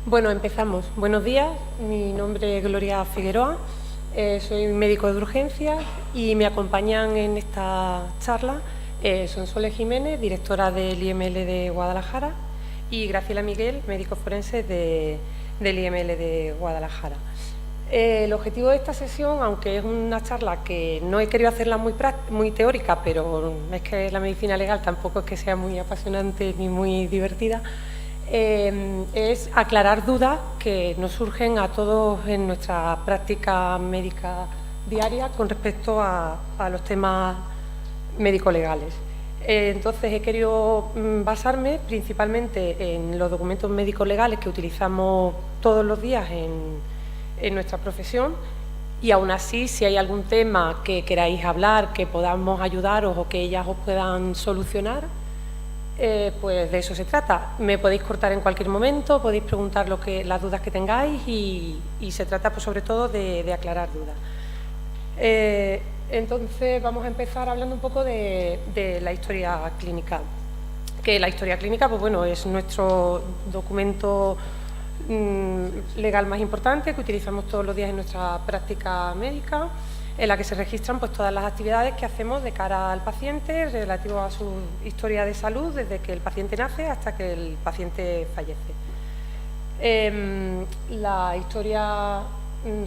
Bueno, empezamos. Buenos días, mi nombre es Gloria Figueroa, soy médico de urgencias y me acompañan en esta charla Sonsoles Jiménez, directora del IML de Guadalajara, y Graciela Miguel, médico forense del IML de Guadalajara. El objetivo de esta sesión, aunque es una charla que no he querido hacerla muy teórica, pero es que la medicina legal tampoco es que sea muy apasionante ni muy divertida, es aclarar dudas que nos surgen a todos en nuestra práctica médica diaria con respecto a los temas médico-legales. Entonces, he querido basarme principalmente en los documentos médico-legales que utilizamos todos los días en nuestra profesión, y aún así, si hay algún tema que queráis hablar, que podamos ayudaros o que ellas os puedan solucionar, pues de eso se trata. Me podéis cortar en cualquier momento, podéis preguntar las dudas que tengáis y se trata pues, sobre todo de aclarar dudas. Entonces vamos a empezar hablando un poco de la historia clínica. Que la historia clínica, pues bueno, es nuestro documento legal más importante que utilizamos todos los días en nuestra práctica médica, en la que se registran pues, todas las actividades que hacemos de cara al paciente relativo a su historia de salud desde que el paciente nace hasta que el paciente fallece. La historia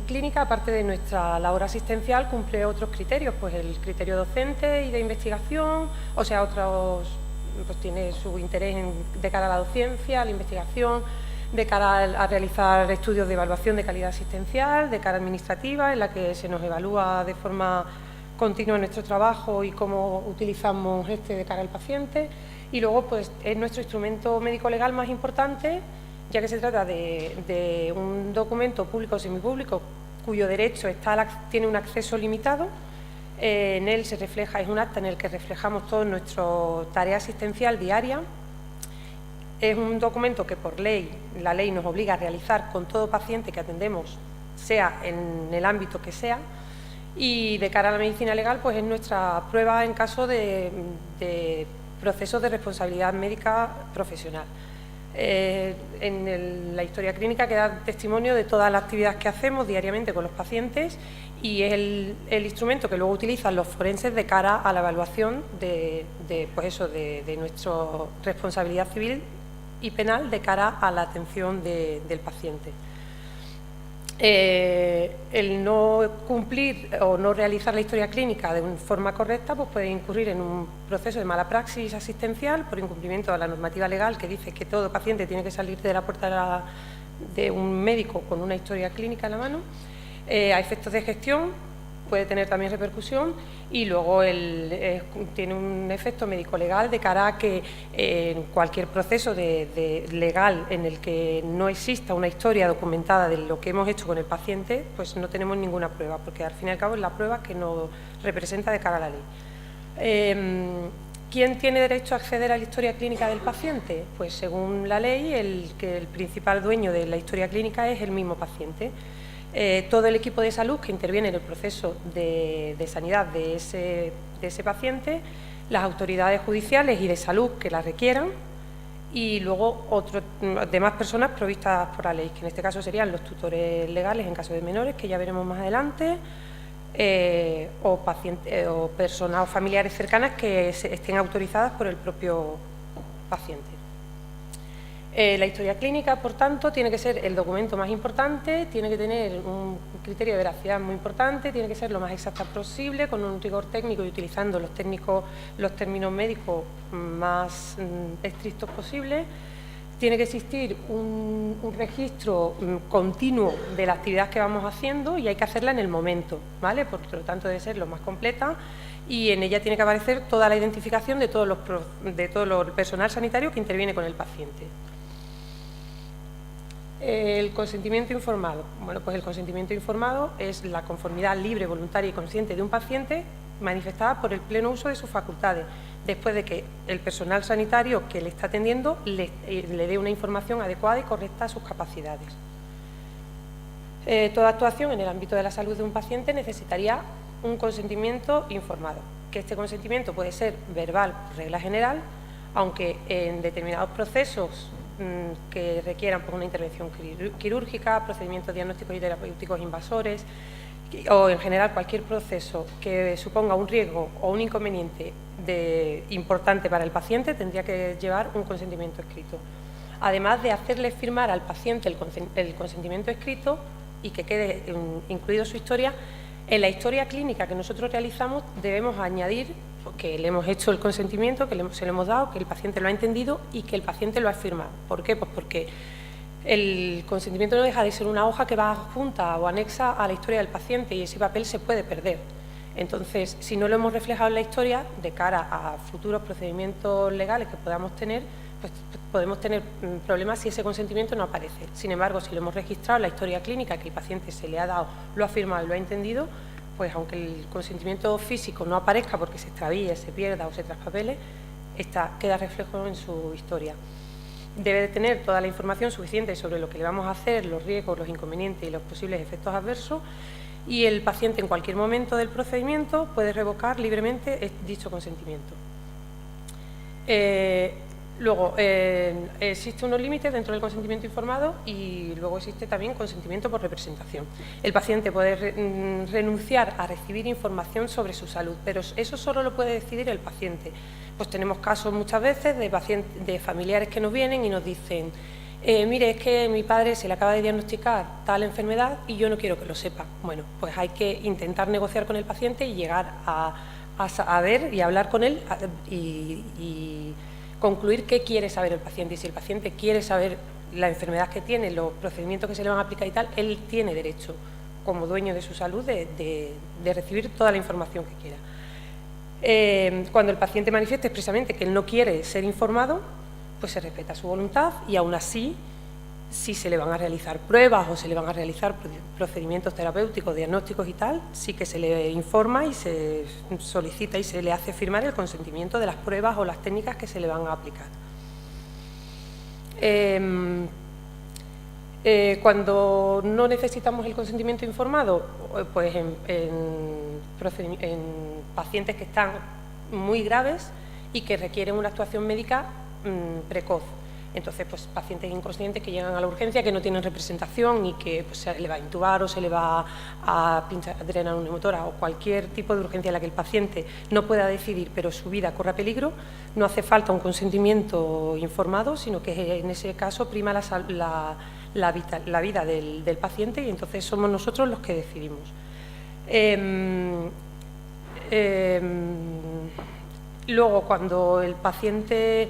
clínica, aparte de nuestra labor asistencial, cumple otros criterios, pues el criterio docente y de investigación, o sea, otros, pues tiene su interés de cara a la docencia, a la investigación, de cara a realizar estudios de evaluación de calidad asistencial, de cara administrativa, en la que se nos evalúa de forma continua nuestro trabajo y cómo utilizamos de cara al paciente. Y luego, pues, es nuestro instrumento médico-legal más importante, ya que se trata de un documento público o semipúblico cuyo derecho tiene un acceso limitado. En él se refleja, es un acta en el que reflejamos toda nuestra tarea asistencial diaria. Es un documento que por ley, la ley nos obliga a realizar con todo paciente que atendemos, sea en el ámbito que sea, y de cara a la medicina legal, pues es nuestra prueba en caso de procesos de responsabilidad médica profesional. En la historia clínica queda testimonio de todas las actividades que hacemos diariamente con los pacientes y es el instrumento que luego utilizan los forenses de cara a la evaluación de nuestra responsabilidad civil y penal de cara a la atención del paciente. El no cumplir o no realizar la historia clínica de forma correcta pues puede incurrir en un proceso de mala praxis asistencial por incumplimiento de la normativa legal que dice que todo paciente tiene que salir de la puerta de un médico con una historia clínica en la mano. A efectos de gestión puede tener también repercusión y luego tiene un efecto médico-legal de cara a que en cualquier proceso legal en el que no exista una historia documentada de lo que hemos hecho con el paciente, pues no tenemos ninguna prueba, porque al fin y al cabo es la prueba que nos representa de cara a la ley. ¿Quién tiene derecho a acceder a la historia clínica del paciente? Pues según la ley, el principal dueño de la historia clínica es el mismo paciente. Todo el equipo de salud que interviene en el proceso de sanidad de ese paciente, las autoridades judiciales y de salud que la requieran y luego demás personas provistas por la ley, que en este caso serían los tutores legales en caso de menores, que ya veremos más adelante, o personas o familiares cercanas que estén autorizadas por el propio paciente. La historia clínica, por tanto, tiene que ser el documento más importante, tiene que tener un criterio de veracidad muy importante, tiene que ser lo más exacta posible, con un rigor técnico y utilizando los términos médicos más estrictos posibles. Tiene que existir un registro continuo de la actividad que vamos haciendo y hay que hacerla en el momento, ¿vale? Por lo tanto, debe ser lo más completa y en ella tiene que aparecer toda la identificación de todo el personal sanitario que interviene con el paciente. El consentimiento informado. Bueno, pues el consentimiento informado es la conformidad libre, voluntaria y consciente de un paciente manifestada por el pleno uso de sus facultades, después de que el personal sanitario que le está atendiendo le dé una información adecuada y correcta a sus capacidades. Toda actuación en el ámbito de la salud de un paciente necesitaría un consentimiento informado, que este consentimiento puede ser verbal por regla general, aunque en determinados procesos que requieran pues, una intervención quirúrgica, procedimientos diagnósticos y terapéuticos invasores, o en general cualquier proceso que suponga un riesgo o un inconveniente importante para el paciente, tendría que llevar un consentimiento escrito. Además de hacerle firmar al paciente el consentimiento escrito y que quede incluido su historia, en la historia clínica que nosotros realizamos debemos añadir que le hemos hecho el consentimiento, que se le hemos dado, que el paciente lo ha entendido y que el paciente lo ha firmado. ¿Por qué? Pues porque el consentimiento no deja de ser una hoja que va junta o anexa a la historia del paciente y ese papel se puede perder. Entonces, si no lo hemos reflejado en la historia, de cara a futuros procedimientos legales que podamos tener, pues podemos tener problemas si ese consentimiento no aparece. Sin embargo, si lo hemos registrado en la historia clínica, que el paciente se le ha dado, lo ha firmado y lo ha entendido, pues aunque el consentimiento físico no aparezca porque se extravíe, se pierda o se traspapele, queda reflejo en su historia. Debe de tener toda la información suficiente sobre lo que le vamos a hacer, los riesgos, los inconvenientes y los posibles efectos adversos, y el paciente en cualquier momento del procedimiento puede revocar libremente dicho consentimiento. Luego, existen unos límites dentro del consentimiento informado y luego existe también consentimiento por representación. El paciente puede renunciar a recibir información sobre su salud, pero eso solo lo puede decidir el paciente. Pues tenemos casos muchas veces de familiares que nos vienen y nos dicen: mire, es que mi padre se le acaba de diagnosticar tal enfermedad y yo no quiero que lo sepa. Bueno, pues hay que intentar negociar con el paciente y llegar a ver y hablar con él y concluir qué quiere saber el paciente. Y si el paciente quiere saber la enfermedad que tiene, los procedimientos que se le van a aplicar y tal, él tiene derecho, como dueño de su salud, de recibir toda la información que quiera. Cuando el paciente manifieste expresamente que él no quiere ser informado, pues se respeta su voluntad y aún así, si se le van a realizar pruebas o se le van a realizar procedimientos terapéuticos, diagnósticos y tal, sí que se le informa y se solicita y se le hace firmar el consentimiento de las pruebas o las técnicas que se le van a aplicar. Cuando no necesitamos el consentimiento informado, pues en pacientes que están muy graves y que requieren una actuación médica precoz. Entonces, pues pacientes inconscientes que llegan a la urgencia, que no tienen representación y que pues, se le va a intubar o se le va a pinchar, a drenar una neumotora o cualquier tipo de urgencia en la que el paciente no pueda decidir, pero su vida corra peligro, no hace falta un consentimiento informado, sino que en ese caso prima la vida del paciente y entonces somos nosotros los que decidimos. Luego, cuando el paciente...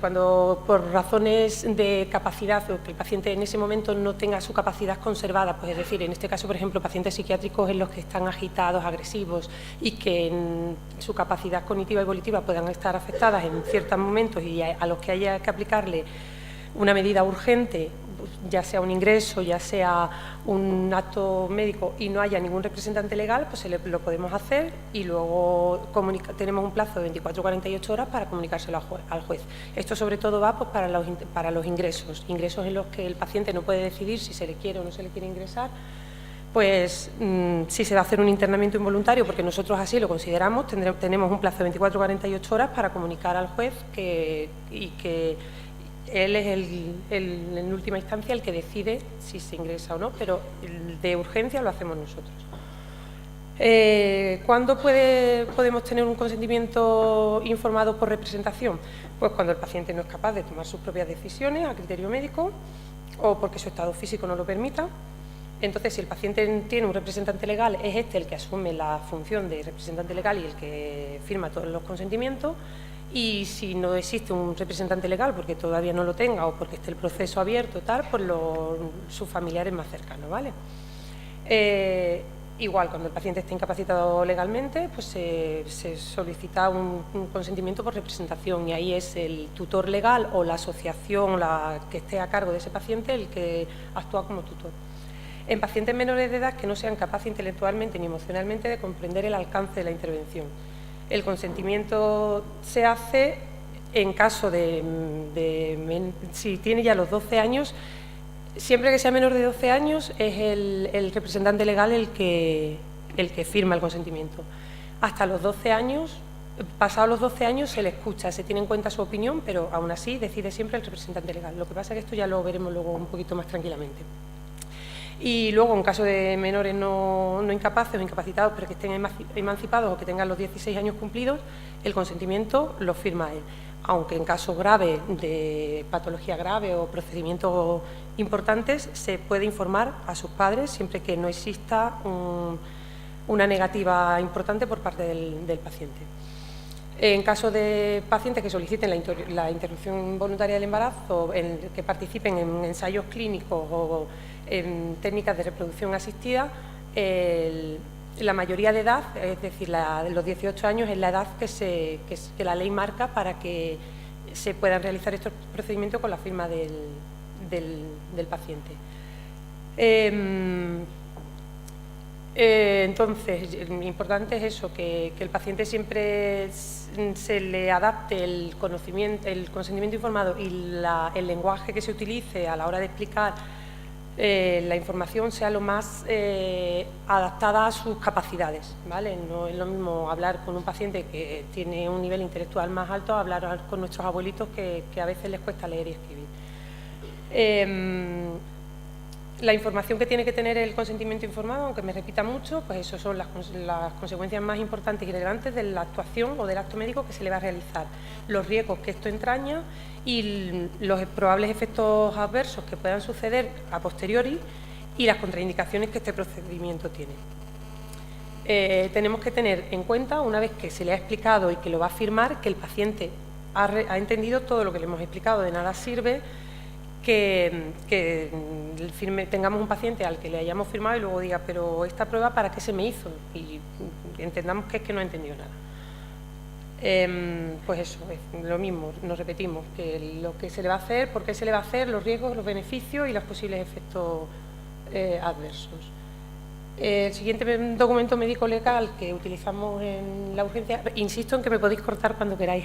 cuando por razones de capacidad o que el paciente en ese momento no tenga su capacidad conservada, pues es decir, en este caso, por ejemplo, pacientes psiquiátricos en los que están agitados, agresivos y que en su capacidad cognitiva y volitiva puedan estar afectadas en ciertos momentos y a los que haya que aplicarle una medida urgente, ya sea un ingreso, ya sea un acto médico y no haya ningún representante legal, pues lo podemos hacer y luego tenemos un plazo de 24 o 48 horas para comunicárselo al juez. Esto sobre todo va pues, para los ingresos en los que el paciente no puede decidir si se le quiere o no se le quiere ingresar. Pues si se va a hacer un internamiento involuntario, porque nosotros así lo consideramos, tenemos un plazo de 24 o 48 horas para comunicar al juez que él es en última instancia el que decide si se ingresa o no, pero de urgencia lo hacemos nosotros. ¿Cuándo podemos tener un consentimiento informado por representación? Pues cuando el paciente no es capaz de tomar sus propias decisiones a criterio médico o porque su estado físico no lo permita. Entonces, si el paciente tiene un representante legal, es este el que asume la función de representante legal y el que firma todos los consentimientos. Y si no existe un representante legal porque todavía no lo tenga o porque esté el proceso abierto, tal, pues sus familiares más cercanos, ¿vale? Igual, cuando el paciente esté incapacitado legalmente, pues se solicita un consentimiento por representación y ahí es el tutor legal o la asociación que esté a cargo de ese paciente el que actúa como tutor. En pacientes menores de edad que no sean capaces intelectualmente ni emocionalmente de comprender el alcance de la intervención. El consentimiento se hace en caso si tiene ya los 12 años, siempre que sea menor de 12 años es el representante legal el que firma el consentimiento. Hasta los 12 años pasados los 12 años se le escucha, se tiene en cuenta su opinión, pero aún así decide siempre el representante legal. Lo que pasa es que esto ya lo veremos luego un poquito más tranquilamente. Y luego, en caso de menores no incapaces o incapacitados, pero que estén emancipados o que tengan los 16 años cumplidos, el consentimiento lo firma él. Aunque en casos graves, de patología grave o procedimientos importantes, se puede informar a sus padres siempre que no exista una negativa importante por parte del paciente. En caso de pacientes que soliciten la interrupción voluntaria del embarazo, que participen en ensayos clínicos o en técnicas de reproducción asistida, la mayoría de edad, es decir, los 18 años, es la edad que la ley marca para que se puedan realizar estos procedimientos con la firma del paciente. Entonces, importante es eso, que el paciente siempre se le adapte el consentimiento informado y el lenguaje que se utilice a la hora de explicar la información sea lo más adaptada a sus capacidades, ¿vale? No es lo mismo hablar con un paciente que tiene un nivel intelectual más alto a hablar con nuestros abuelitos que a veces les cuesta leer y escribir. La información que tiene que tener el consentimiento informado, aunque me repita mucho, pues eso son las consecuencias más importantes y relevantes de la actuación o del acto médico que se le va a realizar, los riesgos que esto entraña y los probables efectos adversos que puedan suceder a posteriori y las contraindicaciones que este procedimiento tiene. Tenemos que tener en cuenta, una vez que se le ha explicado y que lo va a firmar, que el paciente ha entendido todo lo que le hemos explicado. De nada sirve que tengamos un paciente al que le hayamos firmado y luego diga, pero esta prueba ¿para qué se me hizo? Y entendamos que es que no ha entendido nada. Pues eso, es lo mismo, nos repetimos, que lo que se le va a hacer, por qué se le va a hacer, los riesgos, los beneficios y los posibles efectos adversos. El siguiente documento médico legal que utilizamos en la urgencia, insisto en que me podéis cortar cuando queráis,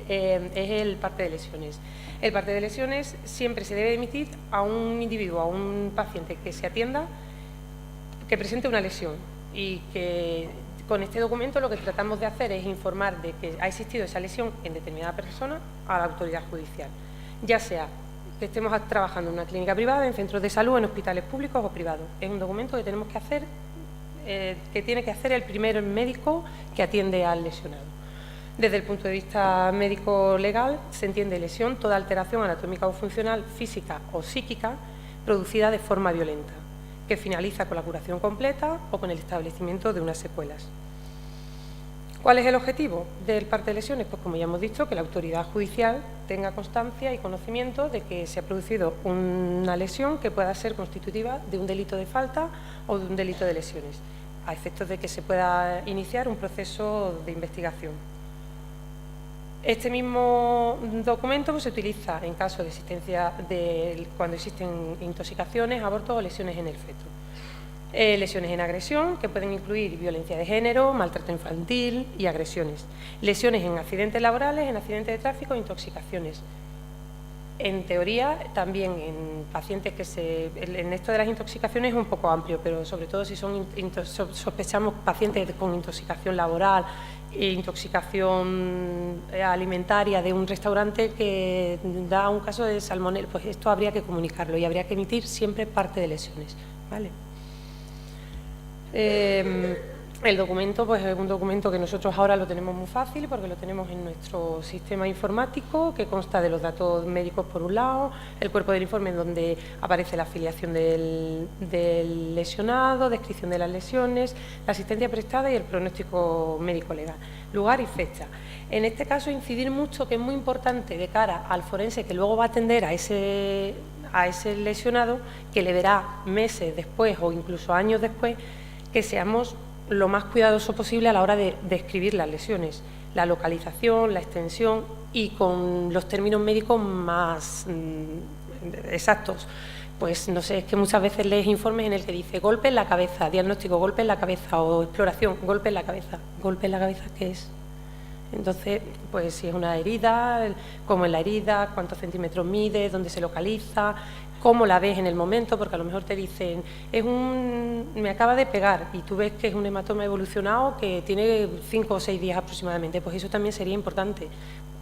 es el parte de lesiones. El parte de lesiones siempre se debe emitir a un individuo, a un paciente que se atienda, que presente una lesión y que con este documento lo que tratamos de hacer es informar de que ha existido esa lesión en determinada persona a la autoridad judicial, ya sea que estemos trabajando en una clínica privada, en centros de salud, en hospitales públicos o privados. Es un documento que tenemos que hacer, que tiene que hacer el primer médico que atiende al lesionado. Desde el punto de vista médico-legal, se entiende lesión toda alteración anatómica o funcional, física o psíquica, producida de forma violenta, que finaliza con la curación completa o con el establecimiento de unas secuelas. ¿Cuál es el objetivo del parte de lesiones? Pues como ya hemos dicho, que la autoridad judicial tenga constancia y conocimiento de que se ha producido una lesión que pueda ser constitutiva de un delito de falta o de un delito de lesiones, a efectos de que se pueda iniciar un proceso de investigación. Este mismo documento pues, se utiliza en caso de existencia cuando existen intoxicaciones, abortos o lesiones en el feto. Lesiones en agresión, que pueden incluir violencia de género, maltrato infantil y agresiones. Lesiones en accidentes laborales, en accidentes de tráfico e intoxicaciones. En teoría, también en pacientes en esto de las intoxicaciones es un poco amplio, pero sobre todo si sospechamos pacientes con intoxicación laboral e intoxicación alimentaria de un restaurante que da un caso de salmonela, pues esto habría que comunicarlo y habría que emitir siempre parte de lesiones, ¿vale? El documento pues es un documento que nosotros ahora lo tenemos muy fácil porque lo tenemos en nuestro sistema informático que consta de los datos médicos por un lado, el cuerpo del informe donde aparece la afiliación del lesionado, descripción de las lesiones, la asistencia prestada y el pronóstico médico legal, lugar y fecha. En este caso incidir mucho que es muy importante de cara al forense que luego va a atender a ese lesionado, que le verá meses después o incluso años después, que seamos lo más cuidadoso posible a la hora de describir las lesiones, la localización, la extensión y con los términos médicos más exactos. Pues no sé, es que muchas veces lees informes en el que dice golpe en la cabeza, diagnóstico golpe en la cabeza o exploración golpe en la cabeza. ¿Golpe en la cabeza qué es? Entonces, pues si es una herida, cómo es la herida, cuántos centímetros mide, dónde se localiza, cómo la ves en el momento, porque a lo mejor te dicen, me acaba de pegar, y tú ves que es un hematoma evolucionado que tiene 5 o 6 días aproximadamente. Pues eso también sería importante,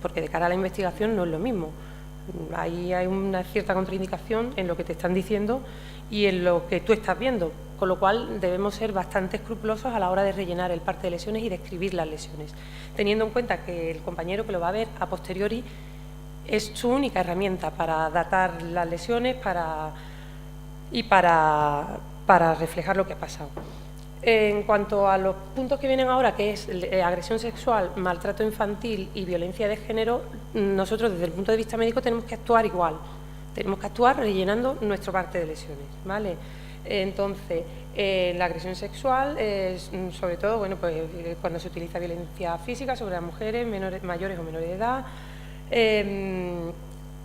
porque de cara a la investigación no es lo mismo. Ahí hay una cierta contraindicación en lo que te están diciendo y en lo que tú estás viendo, con lo cual debemos ser bastante escrupulosos a la hora de rellenar el parte de lesiones y describir las lesiones, teniendo en cuenta que el compañero que lo va a ver a posteriori es su única herramienta para datar las lesiones y para reflejar lo que ha pasado. En cuanto a los puntos que vienen ahora, que es agresión sexual, maltrato infantil y violencia de género, nosotros desde el punto de vista médico tenemos que actuar igual, tenemos que actuar rellenando nuestra parte de lesiones, ¿vale? Entonces, la agresión sexual, sobre todo, bueno, pues cuando se utiliza violencia física sobre las mujeres, mayores o menores de edad,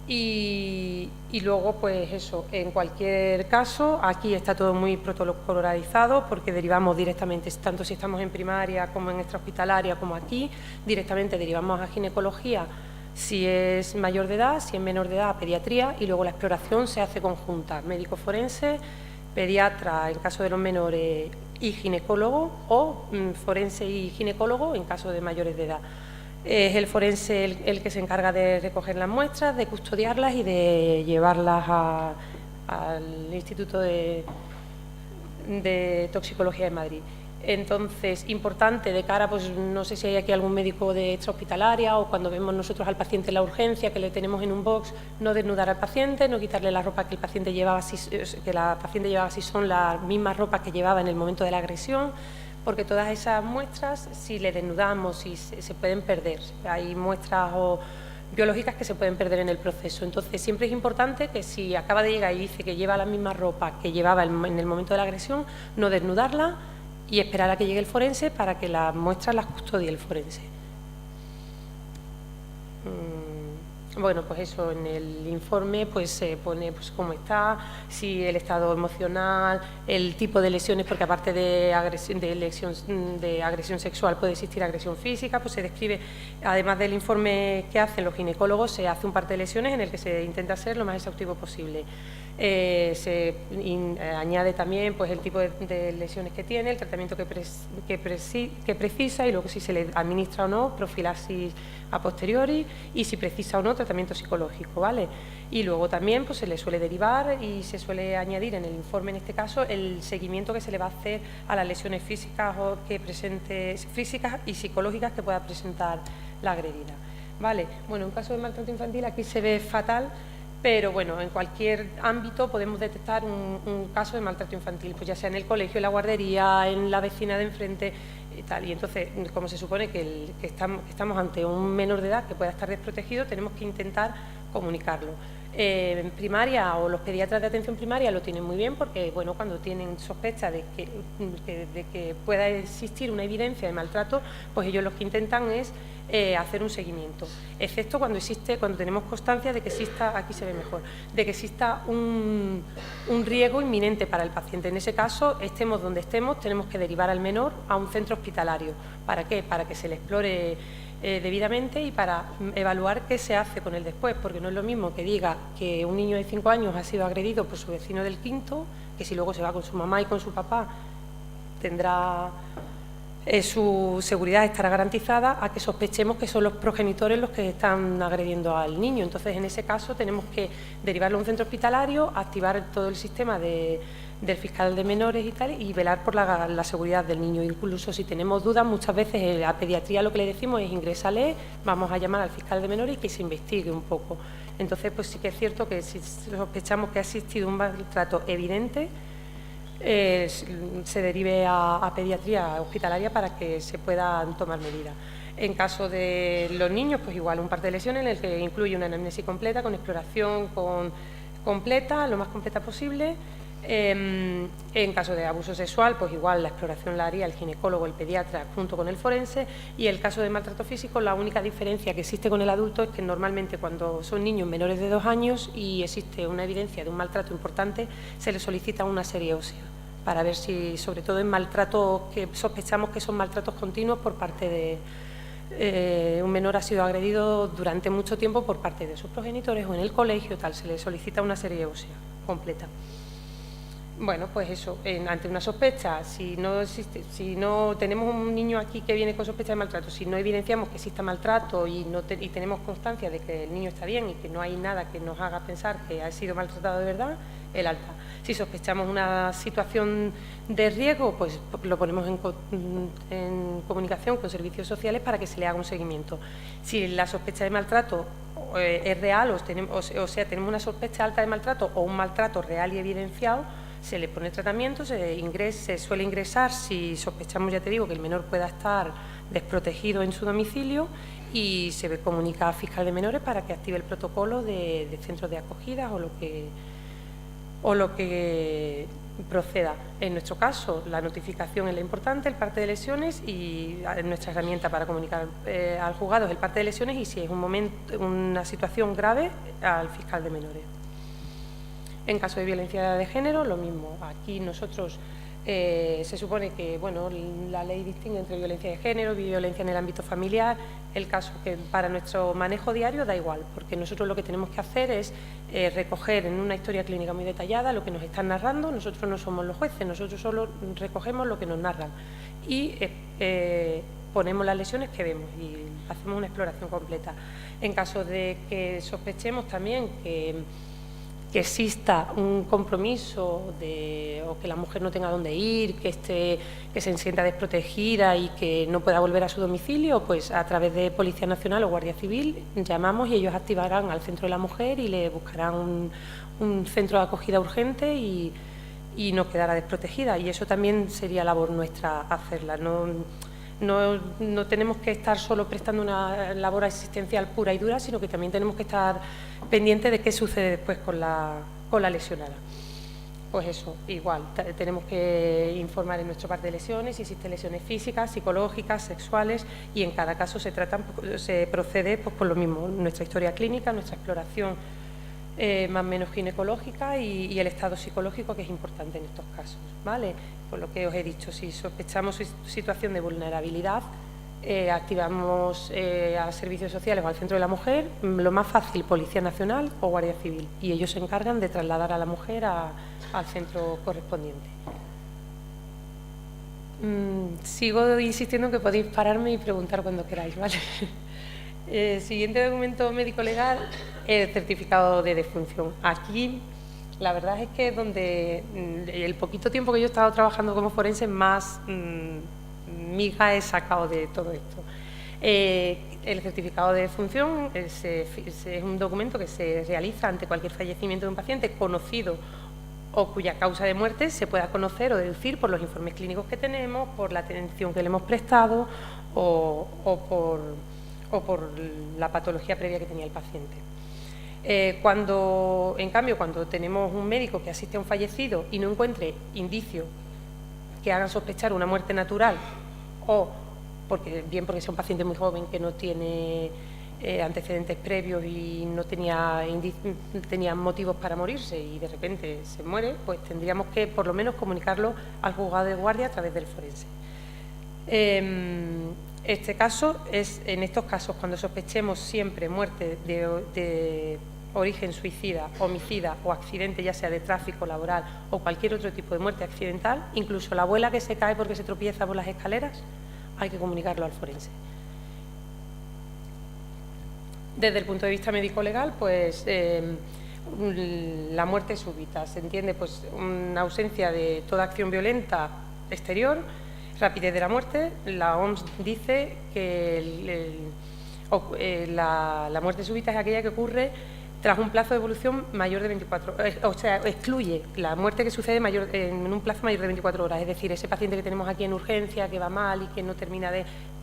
y luego, pues eso, en cualquier caso, aquí está todo muy protocolarizado porque derivamos directamente, tanto si estamos en primaria como en extrahospitalaria como aquí, directamente derivamos a ginecología si es mayor de edad, si es menor de edad a pediatría, y luego la exploración se hace conjunta, médico forense, pediatra en caso de los menores y ginecólogo, o forense y ginecólogo en caso de mayores de edad. Es el forense el que se encarga de recoger las muestras, de custodiarlas y de llevarlas al Instituto de Toxicología de Madrid. Entonces, importante de cara, pues no sé si hay aquí algún médico de extrahospitalaria o cuando vemos nosotros al paciente en la urgencia, que le tenemos en un box, no desnudar al paciente, no quitarle la ropa que el paciente llevaba, que la paciente llevaba si son las mismas ropas que llevaba en el momento de la agresión, porque todas esas muestras, si le desnudamos, se pueden perder. Hay muestras biológicas que se pueden perder en el proceso. Entonces, siempre es importante que si acaba de llegar y dice que lleva la misma ropa que llevaba en el momento de la agresión, no desnudarla y esperar a que llegue el forense para que las muestras las custodie el forense. Bueno, pues eso, en el informe pues se pone pues cómo está, si el estado emocional, el tipo de lesiones, porque aparte de agresión sexual puede existir agresión física, pues se describe, además del informe que hacen los ginecólogos, se hace un parte de lesiones en el que se intenta ser lo más exhaustivo posible. Añade también pues el tipo de lesiones que tiene, el tratamiento que precisa y luego si se le administra o no, profilaxis a posteriori y si precisa o no, tratamiento psicológico, ¿vale? Y luego también pues se le suele derivar y se suele añadir en el informe, en este caso, el seguimiento que se le va a hacer a las lesiones físicas físicas y psicológicas que pueda presentar la agredida, ¿vale? Bueno, en caso de maltrato infantil aquí se ve fatal, pero bueno, en cualquier ámbito podemos detectar un caso de maltrato infantil, pues ya sea en el colegio, en la guardería, en la vecina de enfrente y tal. Y entonces, como se supone que estamos ante un menor de edad que pueda estar desprotegido, tenemos que intentar comunicarlo. En primaria o los pediatras de atención primaria lo tienen muy bien porque, bueno, cuando tienen sospecha de que pueda existir una evidencia de maltrato, pues ellos lo que intentan es hacer un seguimiento, excepto cuando tenemos constancia de que exista, aquí se ve mejor, de que exista un riesgo inminente para el paciente. En ese caso, estemos donde estemos, tenemos que derivar al menor a un centro hospitalario. ¿Para qué? Para que se le explore debidamente y para evaluar qué se hace con él después, porque no es lo mismo que diga que un niño de 5 años ha sido agredido por su vecino del quinto, que si luego se va con su mamá y con su papá tendrá su seguridad estará garantizada, a que sospechemos que son los progenitores los que están agrediendo al niño. Entonces, en ese caso tenemos que derivarlo a un centro hospitalario, activar todo el sistema del fiscal de menores y tal, y velar por la seguridad del niño. Incluso si tenemos dudas, muchas veces a pediatría lo que le decimos es ingrésale, vamos a llamar al fiscal de menores y que se investigue un poco. Entonces, pues sí que es cierto que si sospechamos que ha existido un maltrato evidente, se derive a pediatría hospitalaria para que se puedan tomar medidas. En caso de los niños, pues igual un parte de lesiones en el que incluye una anamnesis completa, con exploración completa, lo más completa posible. En caso de abuso sexual, pues igual la exploración la haría el ginecólogo, el pediatra, junto con el forense. Y el caso de maltrato físico, la única diferencia que existe con el adulto es que normalmente cuando son niños menores de 2 años y existe una evidencia de un maltrato importante, se les solicita una serie ósea para ver si, sobre todo en maltratos que sospechamos que son maltratos continuos por parte un menor ha sido agredido durante mucho tiempo por parte de sus progenitores o en el colegio, tal, se le solicita una serie ósea completa. Bueno, pues eso, ante una sospecha, si no tenemos un niño aquí que viene con sospecha de maltrato, si no evidenciamos que exista maltrato y tenemos constancia de que el niño está bien y que no hay nada que nos haga pensar que ha sido maltratado de verdad, el alta. Si sospechamos una situación de riesgo, pues lo ponemos en comunicación con servicios sociales para que se le haga un seguimiento. Si la sospecha de maltrato es real, o sea, tenemos una sospecha alta de maltrato o un maltrato real y evidenciado, se le pone tratamiento, se suele ingresar si sospechamos, ya te digo, que el menor pueda estar desprotegido en su domicilio y se comunica al fiscal de menores para que active el protocolo de centros de acogida o lo que proceda. En nuestro caso, la notificación es la importante, el parte de lesiones y nuestra herramienta para comunicar al juzgado es el parte de lesiones y si es una situación grave, al fiscal de menores. En caso de violencia de género, lo mismo. Aquí nosotros se supone que la ley distingue entre violencia de género y violencia en el ámbito familiar. El caso que para nuestro manejo diario da igual, porque nosotros lo que tenemos que hacer es recoger en una historia clínica muy detallada lo que nos están narrando. Nosotros no somos los jueces, nosotros solo recogemos lo que nos narran y ponemos las lesiones que vemos y hacemos una exploración completa. En caso de que sospechemos también que exista un compromiso o que la mujer no tenga dónde ir, que se sienta desprotegida y que no pueda volver a su domicilio, pues a través de Policía Nacional o Guardia Civil llamamos y ellos activarán al centro de la mujer y le buscarán un centro de acogida urgente y no quedará desprotegida. Y eso también sería labor nuestra hacerla. No tenemos que estar solo prestando una labor asistencial pura y dura, sino que también tenemos que estar pendientes de qué sucede después con la lesionada. Pues eso, igual, tenemos que informar en nuestro parte de lesiones, si existen lesiones físicas, psicológicas, sexuales, y en cada caso se procede pues, por lo mismo, nuestra historia clínica, nuestra exploración más o menos ginecológica y el estado psicológico, que es importante en estos casos, ¿vale? Por lo que os he dicho, si sospechamos situación de vulnerabilidad, activamos a servicios sociales o al centro de la mujer, lo más fácil, Policía Nacional o Guardia Civil, y ellos se encargan de trasladar a la mujer al centro correspondiente. Sigo insistiendo en que podéis pararme y preguntar cuando queráis, ¿vale? Siguiente documento médico-legal, el certificado de defunción. Aquí, la verdad es que donde el poquito tiempo que yo he estado trabajando como forense, más miga he sacado de todo esto. El certificado de defunción es un documento que se realiza ante cualquier fallecimiento de un paciente conocido o cuya causa de muerte se pueda conocer o deducir por los informes clínicos que tenemos, por la atención que le hemos prestado o por la patología previa que tenía el paciente. En cambio, cuando tenemos un médico que asiste a un fallecido y no encuentre indicios que hagan sospechar una muerte natural o bien porque sea un paciente muy joven que no tiene antecedentes previos y no tenía motivos para morirse y de repente se muere, pues tendríamos que por lo menos comunicarlo al juzgado de guardia a través del forense. En estos casos, cuando sospechemos siempre muerte de origen suicida, homicida o accidente, ya sea de tráfico laboral o cualquier otro tipo de muerte accidental, incluso la abuela que se cae porque se tropieza por las escaleras, hay que comunicarlo al forense. Desde el punto de vista médico-legal, pues la muerte súbita, se entiende pues una ausencia de toda acción violenta exterior, rapidez de la muerte. La OMS dice que la muerte súbita es aquella que ocurre tras un plazo de evolución mayor de 24 horas, o sea, excluye la muerte que sucede en un plazo mayor de 24 horas, es decir, ese paciente que tenemos aquí en urgencia, que va mal y que no termina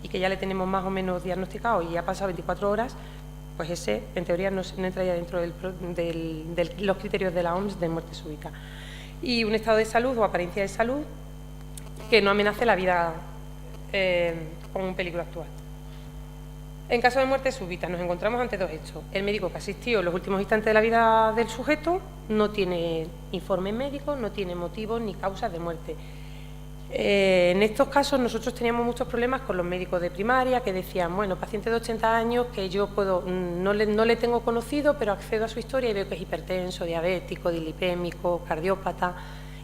y que ya le tenemos más o menos diagnosticado y ya ha pasado 24 horas, pues ese, en teoría, no entraría dentro de los criterios de la OMS de muerte súbita. Y un estado de salud o apariencia de salud que no amenace la vida con un peligro actual. En caso de muerte súbita nos encontramos ante dos hechos. El médico que asistió en los últimos instantes de la vida del sujeto no tiene informe médico, no tiene motivos ni causas de muerte. En estos casos nosotros teníamos muchos problemas con los médicos de primaria que decían, bueno, paciente de 80 años que yo puedo, no le tengo conocido, pero accedo a su historia y veo que es hipertenso, diabético, dilipémico, cardiópata,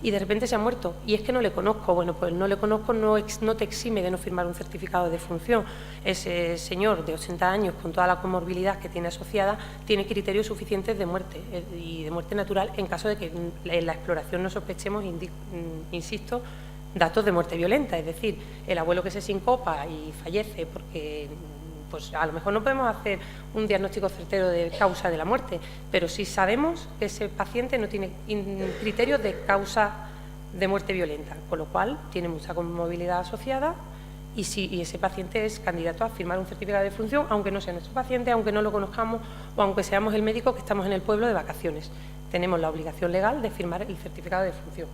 y de repente se ha muerto. Y es que no le conozco. Bueno, pues no le conozco, no te exime de no firmar un certificado de defunción. Ese señor de 80 años, con toda la comorbilidad que tiene asociada, tiene criterios suficientes de muerte y de muerte natural en caso de que en la exploración no sospechemos, insisto, datos de muerte violenta, es decir, el abuelo que se sincopa y fallece porque pues a lo mejor no podemos hacer un diagnóstico certero de causa de la muerte, pero sí sabemos que ese paciente no tiene criterios de causa de muerte violenta, con lo cual tiene mucha comorbilidad asociada y ese paciente es candidato a firmar un certificado de defunción, aunque no sea nuestro paciente, aunque no lo conozcamos o aunque seamos el médico que estamos en el pueblo de vacaciones. Tenemos la obligación legal de firmar el certificado de defunción,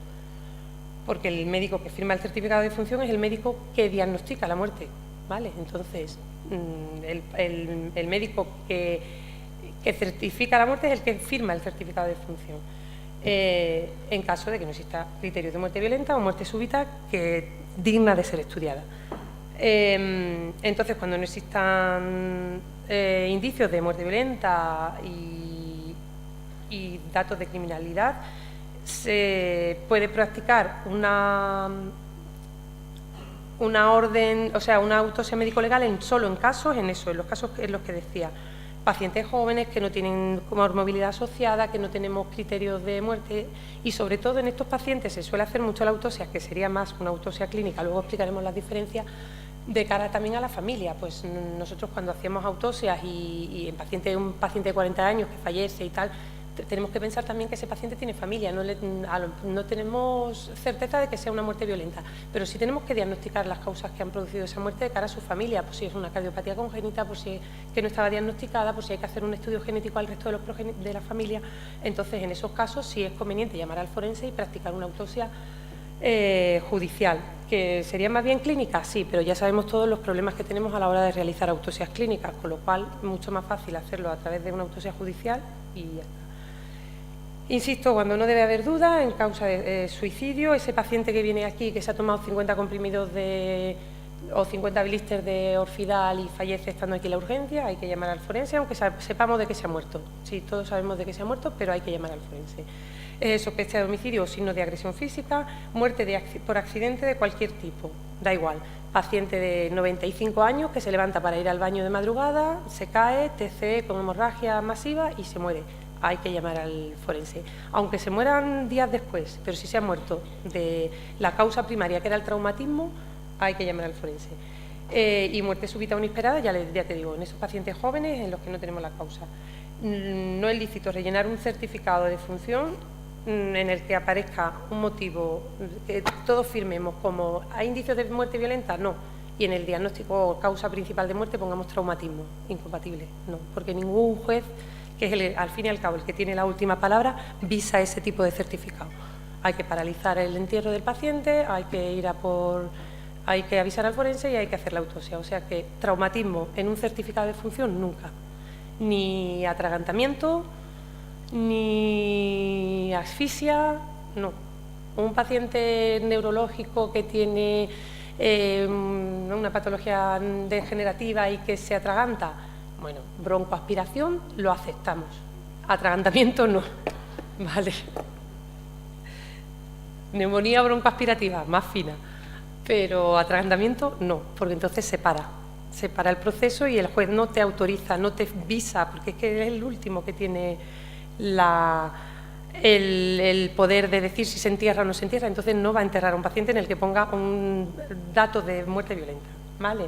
porque el médico que firma el certificado de defunción es el médico que diagnostica la muerte, ¿vale? Entonces, el médico que certifica la muerte es el que firma el certificado de defunción, en caso de que no exista criterios de muerte violenta o muerte súbita que digna de ser estudiada. Entonces, cuando no existan indicios de muerte violenta y datos de criminalidad, se puede practicar una orden, o sea, una autopsia médico-legal solo en casos, en los casos en los que decía, pacientes jóvenes que no tienen comorbilidad asociada, que no tenemos criterios de muerte y sobre todo en estos pacientes se suele hacer mucho la autopsia, que sería más una autopsia clínica, luego explicaremos las diferencias, de cara también a la familia. Pues nosotros cuando hacíamos autopsias y en un paciente de 40 años que fallece y tal, tenemos que pensar también que ese paciente tiene familia, no tenemos certeza de que sea una muerte violenta, pero sí tenemos que diagnosticar las causas que han producido esa muerte de cara a su familia, pues si es una cardiopatía congénita, pues si es que no estaba diagnosticada, pues si hay que hacer un estudio genético al resto de la familia. Entonces, en esos casos sí es conveniente llamar al forense y practicar una autopsia judicial, que sería más bien clínica, sí, pero ya sabemos todos los problemas que tenemos a la hora de realizar autopsias clínicas, con lo cual es mucho más fácil hacerlo a través de una autopsia judicial y ya está. Insisto, cuando no debe haber duda en causa de suicidio, ese paciente que viene aquí, que se ha tomado 50 comprimidos o 50 blisters de Orfidal y fallece estando aquí en la urgencia, hay que llamar al forense, aunque sepamos de que se ha muerto. Sí, todos sabemos de que se ha muerto, pero hay que llamar al forense. Sospecha de homicidio o signos de agresión física, muerte por accidente de cualquier tipo, da igual. Paciente de 95 años que se levanta para ir al baño de madrugada, se cae, TCE con hemorragia masiva y se muere. Hay que llamar al forense. Aunque se mueran días después, pero si se ha muerto de la causa primaria, que era el traumatismo, hay que llamar al forense. Y muerte súbita o inesperada, ya te digo, en esos pacientes jóvenes en los que no tenemos la causa. No es lícito rellenar un certificado de defunción en el que aparezca un motivo, que todos firmemos como ¿hay indicios de muerte violenta? No. Y en el diagnóstico o causa principal de muerte pongamos traumatismo. Incompatible, no. Porque ningún juez, que es al fin y al cabo el que tiene la última palabra, visa ese tipo de certificado. Hay que paralizar el entierro del paciente, hay que avisar al forense y hay que hacer la autopsia. O sea que traumatismo en un certificado de defunción nunca. Ni atragantamiento, ni asfixia, no. Un paciente neurológico que tiene una patología degenerativa y que se atraganta, bueno, broncoaspiración lo aceptamos, atragantamiento no, vale. Neumonía broncoaspirativa, más fina, pero atragantamiento no, porque entonces se para el proceso y el juez no te autoriza, no te visa, porque es que es el último que tiene el poder de decir si se entierra o no se entierra, entonces no va a enterrar a un paciente en el que ponga un dato de muerte violenta, ¿vale?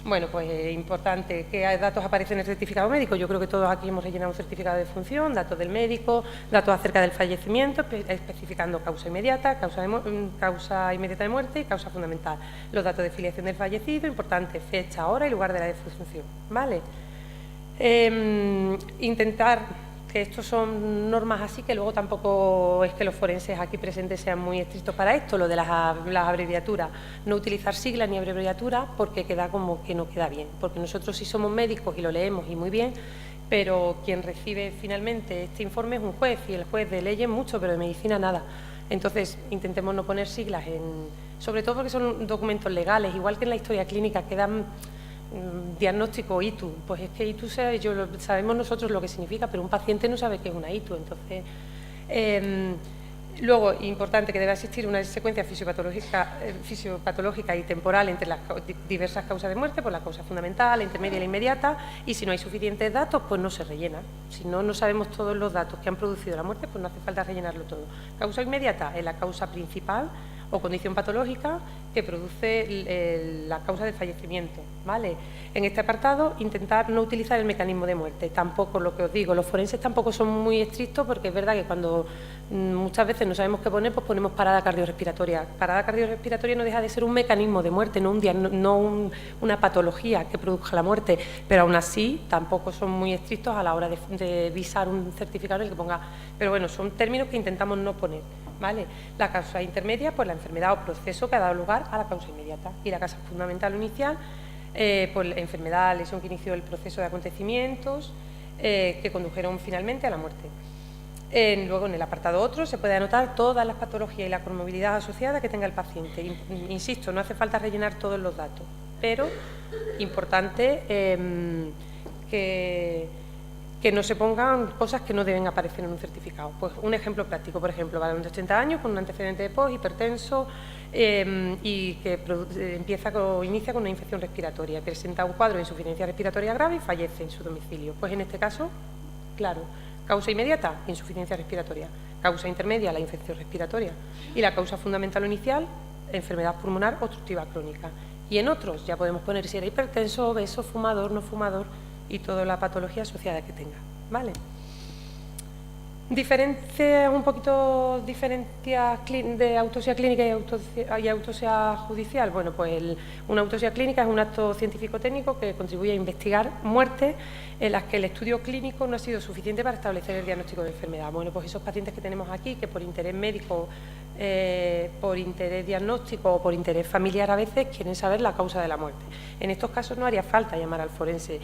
Bueno, pues importante, ¿qué datos aparecen en el certificado médico? Yo creo que todos aquí hemos rellenado un certificado de defunción, datos del médico, datos acerca del fallecimiento, especificando causa inmediata, causa inmediata de muerte y causa fundamental. Los datos de filiación del fallecido, importante, fecha, hora y lugar de la defunción, ¿vale? Intentar, que estos son normas así, que luego tampoco es que los forenses aquí presentes sean muy estrictos para esto, lo de las abreviaturas, no utilizar siglas ni abreviaturas porque queda como que no queda bien, porque nosotros sí somos médicos y lo leemos y muy bien, pero quien recibe finalmente este informe es un juez y el juez de leyes mucho, pero de medicina nada. Entonces, intentemos no poner siglas, sobre todo porque son documentos legales, igual que en la historia clínica, que dan diagnóstico ITU. Pues es que ITU sabemos nosotros lo que significa, pero un paciente no sabe qué es una ITU. Entonces, luego, importante que debe existir una secuencia fisiopatológica y temporal entre las diversas causas de muerte, por la causa fundamental, la intermedia y la inmediata, y si no hay suficientes datos, pues no se rellena. Si no sabemos todos los datos que han producido la muerte, pues no hace falta rellenarlo todo. Causa inmediata es la causa principal o condición patológica que produce la causa del fallecimiento, ¿vale? En este apartado, intentar no utilizar el mecanismo de muerte. Tampoco, lo que os digo, los forenses tampoco son muy estrictos, porque es verdad que cuando muchas veces no sabemos qué poner, pues ponemos parada cardiorrespiratoria. Parada cardiorrespiratoria no deja de ser un mecanismo de muerte, no una patología que produzca la muerte, pero aún así tampoco son muy estrictos a la hora de visar un certificado en el que ponga. Pero bueno, son términos que intentamos no poner, ¿vale? La causa intermedia, pues la enfermedad o proceso que ha dado lugar a la causa inmediata. Y la causa fundamental o inicial, pues la enfermedad, lesión que inició el proceso de acontecimientos que condujeron finalmente a la muerte. Luego, en el apartado otro, se puede anotar todas las patologías y la comorbilidad asociada que tenga el paciente. Insisto, no hace falta rellenar todos los datos, pero importante que no se pongan cosas que no deben aparecer en un certificado. Pues un ejemplo práctico, por ejemplo, varón de 80 años con un antecedente de POS, hipertenso y que inicia con una infección respiratoria, presenta un cuadro de insuficiencia respiratoria grave y fallece en su domicilio. Pues en este caso, claro, causa inmediata, insuficiencia respiratoria. Causa intermedia, la infección respiratoria. Y la causa fundamental o inicial, enfermedad pulmonar obstructiva crónica. Y en otros ya podemos poner si era hipertenso, obeso, fumador, no fumador y toda la patología asociada que tenga, ¿vale? Diferencias de autopsia clínica y autopsia judicial. Bueno, pues una autopsia clínica es un acto científico-técnico que contribuye a investigar muertes en las que el estudio clínico no ha sido suficiente para establecer el diagnóstico de enfermedad. Bueno, pues esos pacientes que tenemos aquí, que por interés médico, por interés diagnóstico o por interés familiar a veces quieren saber la causa de la muerte. En estos casos no haría falta llamar al forense.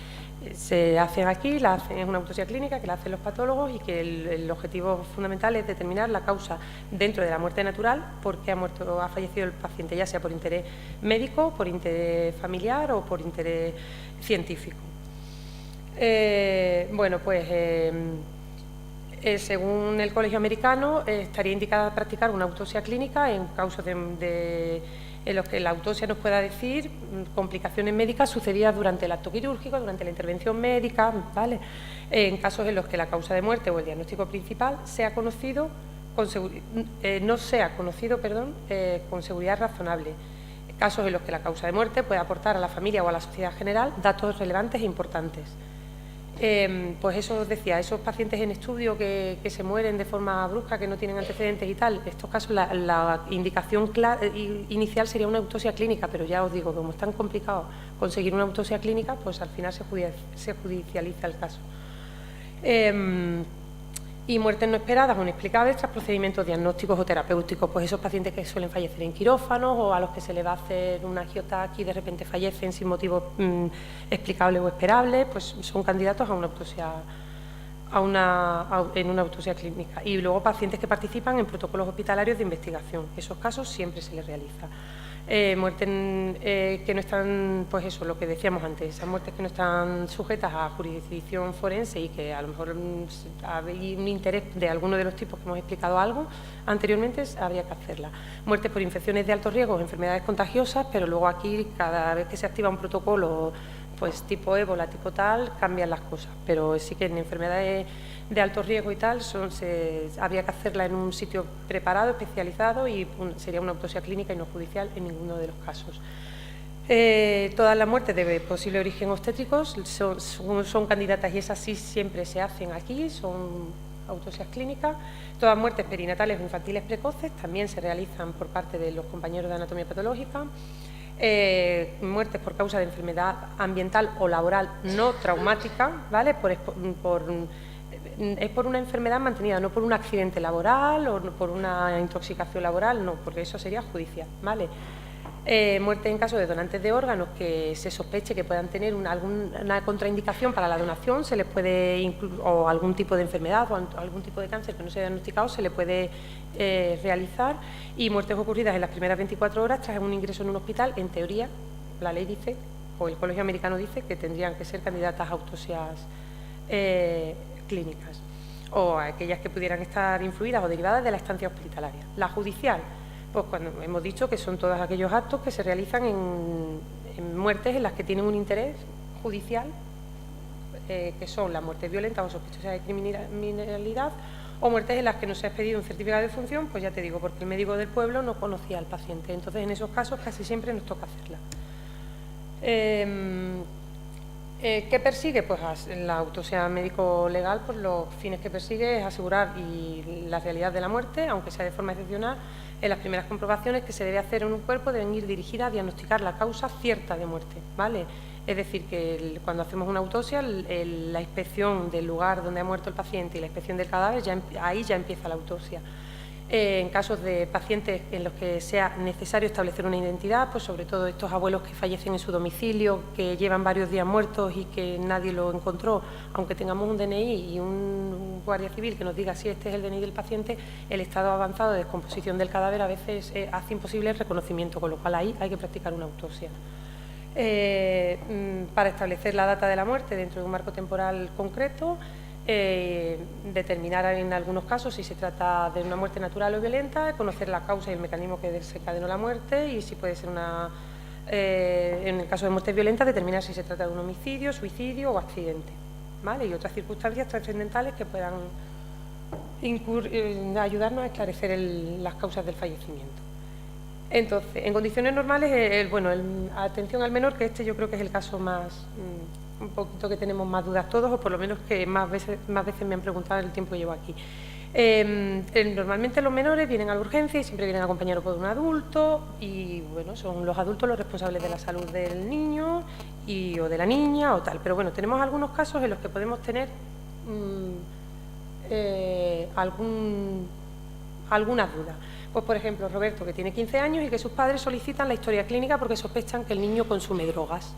Se hacen aquí, es una autopsia clínica que la hacen los patólogos y que el objetivo fundamental es determinar la causa dentro de la muerte natural, por qué ha fallecido el paciente, ya sea por interés médico, por interés familiar o por interés científico. Bueno, pues según el Colegio Americano, estaría indicada practicar una autopsia clínica en casos en los que la autopsia nos pueda decir complicaciones médicas sucedidas durante el acto quirúrgico, durante la intervención médica, ¿vale? En casos en los que la causa de muerte o el diagnóstico principal no sea conocido con seguridad razonable. Casos en los que la causa de muerte puede aportar a la familia o a la sociedad general datos relevantes e importantes. Pues eso os decía, esos pacientes en estudio que se mueren de forma brusca, que no tienen antecedentes y tal, en estos casos la indicación inicial sería una autopsia clínica, pero ya os digo, como es tan complicado conseguir una autopsia clínica, pues al final se judicializa el caso. Y muertes no esperadas o inexplicables tras procedimientos diagnósticos o terapéuticos, pues esos pacientes que suelen fallecer en quirófanos o a los que se les va a hacer una angiotaquia y de repente fallecen sin motivos explicables o esperables, pues son candidatos a una autopsia, en una autopsia clínica. Y luego pacientes que participan en protocolos hospitalarios de investigación, esos casos siempre se les realiza. Muertes que no están, pues eso, lo que decíamos antes, esas muertes que no están sujetas a jurisdicción forense y que a lo mejor hay un interés de alguno de los tipos que hemos explicado algo anteriormente, habría que hacerla. Muertes por infecciones de alto riesgo, enfermedades contagiosas, pero luego aquí cada vez que se activa un protocolo pues tipo ébola, tipo tal, cambian las cosas, pero sí que en enfermedades de alto riesgo y tal habría que hacerla en un sitio preparado, especializado y sería una autopsia clínica y no judicial en ninguno de los casos. Todas las muertes de posible origen obstétrico son candidatas y esas sí siempre se hacen aquí, son autopsias clínicas. Todas muertes perinatales o infantiles precoces también se realizan por parte de los compañeros de anatomía patológica. Muertes por causa de enfermedad ambiental o laboral no traumática, ¿vale? Es por una enfermedad mantenida, no por un accidente laboral o por una intoxicación laboral, no, porque eso sería judicial, ¿vale? Muerte en caso de donantes de órganos que se sospeche que puedan tener alguna contraindicación para la donación, se les puede o algún tipo de enfermedad o algún tipo de cáncer que no se haya diagnosticado, se le puede realizar. Y muertes ocurridas en las primeras 24 horas tras un ingreso en un hospital, en teoría, la ley dice, o el Colegio Americano dice, que tendrían que ser candidatas a autopsias clínicas, o aquellas que pudieran estar influidas o derivadas de la estancia hospitalaria. La judicial, pues cuando hemos dicho que son todos aquellos actos que se realizan en muertes en las que tienen un interés judicial, que son las muertes violentas o sospechosas de criminalidad, o muertes en las que no se ha expedido un certificado de función, pues ya te digo, porque el médico del pueblo no conocía al paciente. Entonces, en esos casos casi siempre nos toca hacerla. ¿Qué persigue? Pues la autopsia médico-legal, pues los fines que persigue es asegurar la realidad de la muerte, aunque sea de forma excepcional. En las primeras comprobaciones que se debe hacer en un cuerpo deben ir dirigidas a diagnosticar la causa cierta de muerte, ¿vale? Es decir, que cuando hacemos una autopsia, la inspección del lugar donde ha muerto el paciente y la inspección del cadáver, ahí ya empieza la autopsia. En casos de pacientes en los que sea necesario establecer una identidad, pues sobre todo estos abuelos que fallecen en su domicilio, que llevan varios días muertos y que nadie lo encontró, aunque tengamos un DNI y un guardia civil que nos diga si este es el DNI del paciente, el estado avanzado de descomposición del cadáver a veces hace imposible el reconocimiento, con lo cual ahí hay que practicar una autopsia. Para establecer la data de la muerte dentro de un marco temporal concreto, determinar en algunos casos si se trata de una muerte natural o violenta, conocer la causa y el mecanismo que desencadenó la muerte y si puede ser en el caso de muerte violenta, determinar si se trata de un homicidio, suicidio o accidente, ¿vale? Y otras circunstancias trascendentales que puedan ayudarnos a esclarecer las causas del fallecimiento. Entonces, en condiciones normales, atención al menor, que yo creo que es el caso más, un poquito que tenemos más dudas todos, o por lo menos que más veces me han preguntado en el tiempo que llevo aquí. Normalmente los menores vienen a la urgencia y siempre vienen acompañados por un adulto y, bueno, son los adultos los responsables de la salud del niño o de la niña o tal. Pero, bueno, tenemos algunos casos en los que podemos tener algunas dudas. Pues, por ejemplo, Roberto, que tiene 15 años y que sus padres solicitan la historia clínica porque sospechan que el niño consume drogas.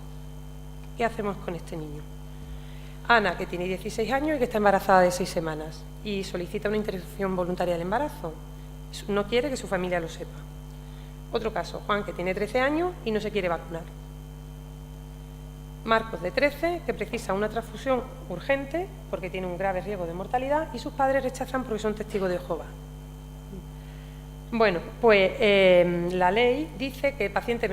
¿Qué hacemos con este niño? Ana, que tiene 16 años y que está embarazada de 6 semanas y solicita una interrupción voluntaria del embarazo. No quiere que su familia lo sepa. Otro caso, Juan, que tiene 13 años y no se quiere vacunar. Marcos, de 13, que precisa una transfusión urgente porque tiene un grave riesgo de mortalidad y sus padres rechazan porque son testigos de Jehová. Bueno, pues la ley dice que el paciente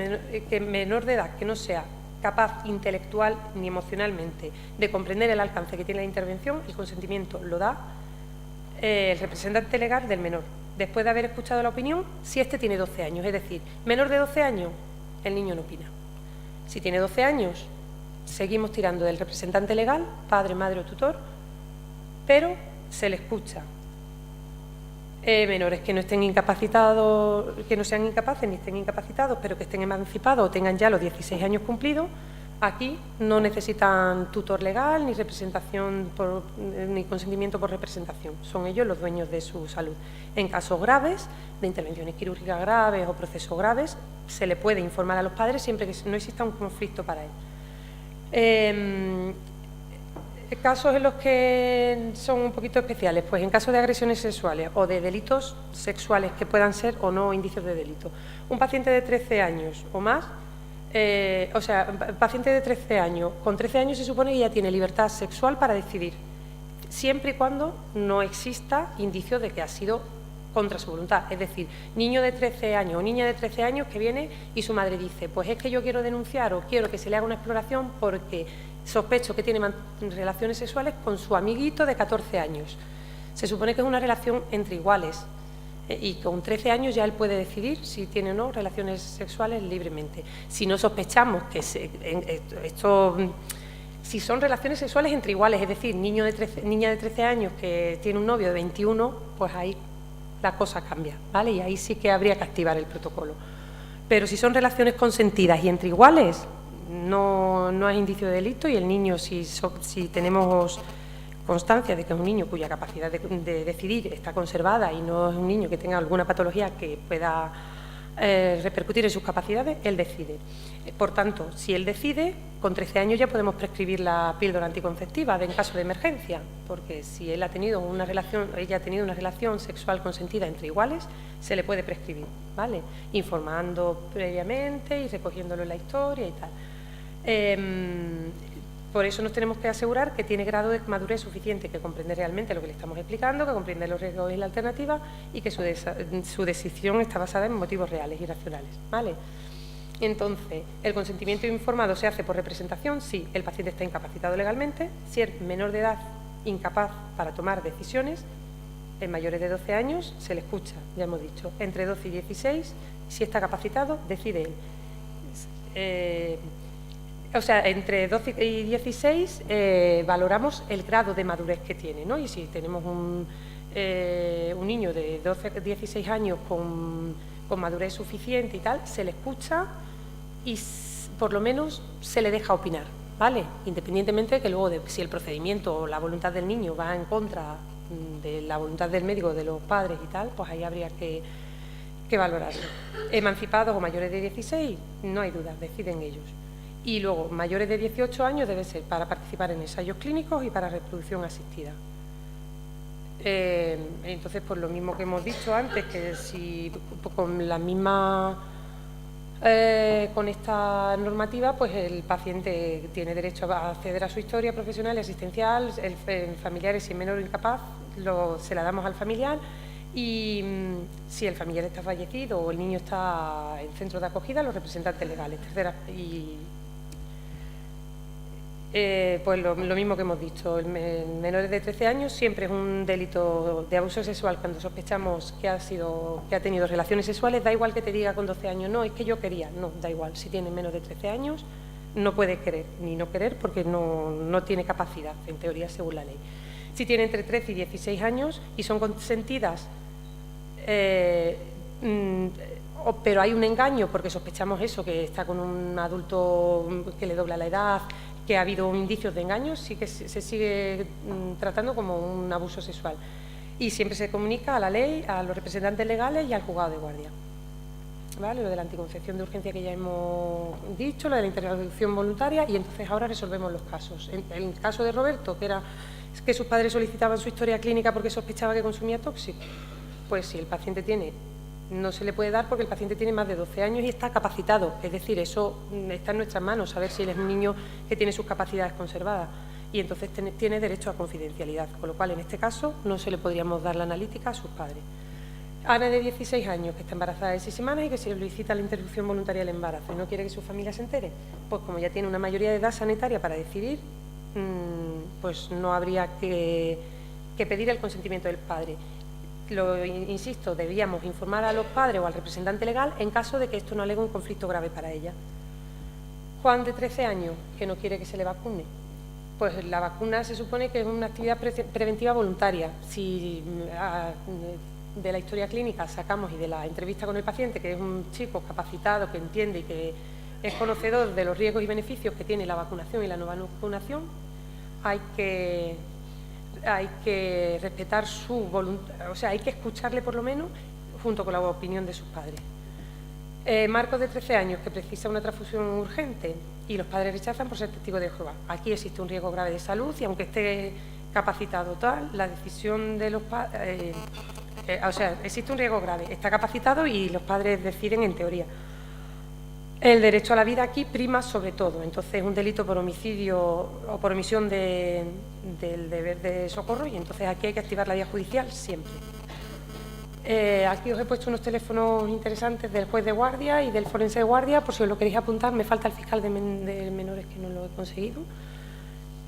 menor de edad que no sea capaz intelectual ni emocionalmente de comprender el alcance que tiene la intervención, el consentimiento lo da el representante legal del menor, después de haber escuchado la opinión, si éste tiene 12 años. Es decir, menor de 12 años, el niño no opina. Si tiene 12 años, seguimos tirando del representante legal, padre, madre o tutor, pero se le escucha. Menores que no estén incapacitados, que no sean incapaces ni estén incapacitados, pero que estén emancipados o tengan ya los 16 años cumplidos, aquí no necesitan tutor legal ni representación ni consentimiento por representación. Son ellos los dueños de su salud. En casos graves, de intervenciones quirúrgicas graves o procesos graves, se le puede informar a los padres siempre que no exista un conflicto para él. Casos en los que son un poquito especiales, pues en caso de agresiones sexuales o de delitos sexuales que puedan ser o no indicios de delito. Un paciente de 13 años o más, paciente de 13 años, con 13 años se supone que ya tiene libertad sexual para decidir, siempre y cuando no exista indicio de que ha sido contra su voluntad. Es decir, niño de 13 años o niña de 13 años que viene y su madre dice, pues es que yo quiero denunciar o quiero que se le haga una exploración porque sospecho que tiene relaciones sexuales con su amiguito de 14 años. Se supone que es una relación entre iguales y con 13 años ya él puede decidir si tiene o no relaciones sexuales libremente. Si no sospechamos que si son relaciones sexuales entre iguales, es decir, niña de 13 años que tiene un novio de 21, pues ahí la cosa cambia, ¿vale? Y ahí sí que habría que activar el protocolo. Pero si son relaciones consentidas y entre iguales, no es indicio de delito y el niño, si tenemos constancia de que es un niño cuya capacidad de decidir está conservada y no es un niño que tenga alguna patología que pueda repercutir en sus capacidades, él decide. Por tanto, si él decide, con 13 años ya podemos prescribir la píldora anticonceptiva en caso de emergencia, porque si él ha tenido una relación, ella ha tenido una relación sexual consentida entre iguales, se le puede prescribir, ¿vale? Informando previamente y recogiéndolo en la historia y tal. Por eso nos tenemos que asegurar que tiene grado de madurez suficiente, que comprende realmente lo que le estamos explicando, que comprende los riesgos y la alternativa y que su decisión está basada en motivos reales y racionales, ¿vale? Entonces, ¿el consentimiento informado se hace por representación? Sí, el paciente está incapacitado legalmente. Si es menor de edad, incapaz para tomar decisiones, en mayores de 12 años se le escucha, ya hemos dicho. Entre 12 y 16, si está capacitado, decide él. O sea, entre 12 y 16 valoramos el grado de madurez que tiene, ¿no? Y si tenemos un niño de 12 a 16 años con madurez suficiente y tal, se le escucha y por lo menos se le deja opinar, ¿vale? Independientemente de que luego si el procedimiento o la voluntad del niño va en contra de la voluntad del médico, de los padres y tal, pues ahí habría que valorarlo. Emancipados o mayores de 16, no hay duda, deciden ellos. Y luego, mayores de 18 años debe ser para participar en ensayos clínicos y para reproducción asistida. Entonces, pues lo mismo que hemos dicho antes, que si con la misma, con esta normativa, pues el paciente tiene derecho a acceder a su historia profesional y asistencial, el familiar, si es menor o incapaz, se la damos al familiar. Y si el familiar está fallecido o el niño está en centro de acogida, los representantes legales. Pues lo mismo que hemos dicho, menores de 13 años siempre es un delito de abuso sexual cuando sospechamos que ha tenido relaciones sexuales. Da igual que te diga con 12 años, no, es que yo quería, no, da igual, si tiene menos de 13 años no puede querer ni no querer porque no tiene capacidad, en teoría, según la ley. Si tiene entre 13 y 16 años y son consentidas, pero hay un engaño porque sospechamos eso, que está con un adulto que le dobla la edad, que ha habido indicios de engaño, sí que se sigue tratando como un abuso sexual. Y siempre se comunica a la ley, a los representantes legales y al juzgado de guardia. ¿Vale? Lo de la anticoncepción de urgencia que ya hemos dicho, lo de la interrupción voluntaria, y entonces ahora resolvemos los casos. En el caso de Roberto, que era que sus padres solicitaban su historia clínica porque sospechaba que consumía tóxico, pues si el paciente no se le puede dar porque el paciente tiene más de 12 años y está capacitado. Es decir, eso está en nuestras manos, saber si él es un niño que tiene sus capacidades conservadas. Y entonces tiene derecho a confidencialidad, con lo cual en este caso no se le podríamos dar la analítica a sus padres. Ana, de 16 años, que está embarazada de 6 semanas y que se solicita la interrupción voluntaria del embarazo y no quiere que su familia se entere, pues como ya tiene una mayoría de edad sanitaria para decidir, pues no habría que pedir el consentimiento del padre. Insisto, debíamos informar a los padres o al representante legal en caso de que esto no alegue un conflicto grave para ella. Juan, de 13 años, que no quiere que se le vacune. Pues la vacuna se supone que es una actividad preventiva voluntaria. Si de la historia clínica sacamos y de la entrevista con el paciente, que es un chico capacitado, que entiende y que es conocedor de los riesgos y beneficios que tiene la vacunación y la no vacunación, hay que respetar su voluntad, o sea, hay que escucharle por lo menos junto con la opinión de sus padres. Marcos, de 13 años, que precisa una transfusión urgente y los padres rechazan por ser testigo de Jehová. Aquí existe un riesgo grave de salud y aunque esté capacitado tal, la decisión de los padres, o sea, existe un riesgo grave, está capacitado y los padres deciden en teoría. El derecho a la vida aquí prima sobre todo, entonces es un delito por homicidio o por omisión del deber de socorro y entonces aquí hay que activar la vía judicial siempre. Aquí os he puesto unos teléfonos interesantes del juez de guardia y del forense de guardia, por si os lo queréis apuntar. Me falta el fiscal de menores, que no lo he conseguido,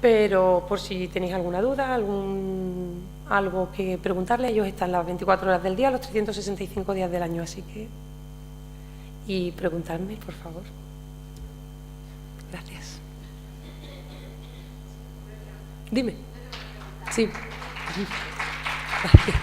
pero por si tenéis alguna duda, algo que preguntarle, ellos están las 24 horas del día, los 365 días del año, así que... Y preguntarme, por favor. Gracias. Dime. Sí. Gracias.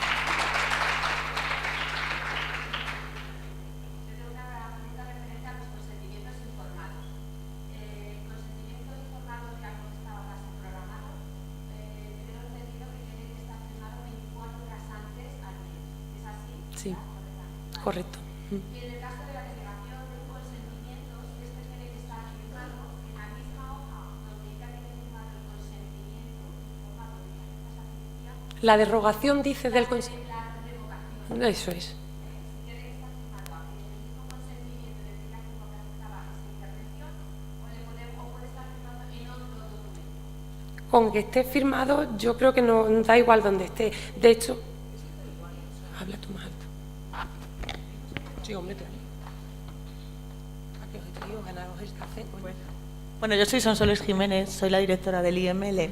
Sí, correcto. Y en el caso de la La derogación, dice, del consentimiento. Eso es. Con que esté firmado, yo creo que no da igual donde esté. De hecho, habla tú más alto. Sí, hombre, claro. ¿A qué os he traído? ¿Ganaros el café? Bueno, yo soy Sonsoles Jiménez, soy la directora del IML.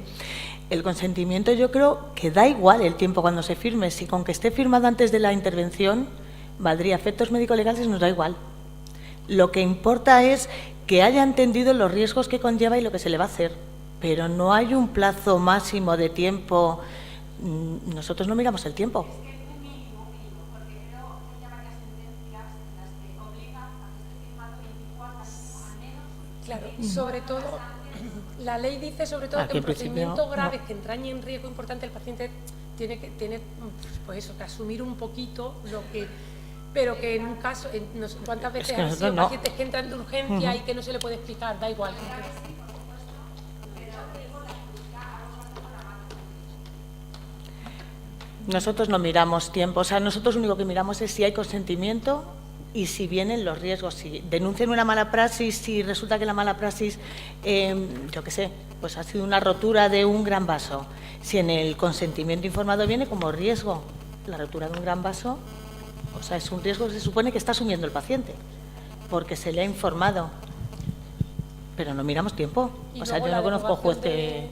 El consentimiento, yo creo que da igual el tiempo cuando se firme. Si con que esté firmado antes de la intervención, valdría. Efectos médico-legales nos da igual. Lo que importa es que haya entendido los riesgos que conlleva y lo que se le va a hacer. Pero no hay un plazo máximo de tiempo. Nosotros no miramos el tiempo. Claro, sobre todo, la ley dice sobre todo que en procedimientos graves que entrañen riesgo importante el paciente tiene pues eso, que asumir un poquito lo que, pero que en un caso, no sé cuántas veces han sido pacientes que entran de urgencia y que no se le puede explicar, da igual. Nosotros no miramos tiempo, o sea, nosotros lo único que miramos es si hay consentimiento y si vienen los riesgos, si denuncian una mala praxis, si resulta que la mala praxis, yo qué sé, pues ha sido una rotura de un gran vaso. Si en el consentimiento informado viene como riesgo la rotura de un gran vaso, o sea, es un riesgo que se supone que está asumiendo el paciente, porque se le ha informado. Pero no miramos tiempo. O sea, yo no conozco juez que...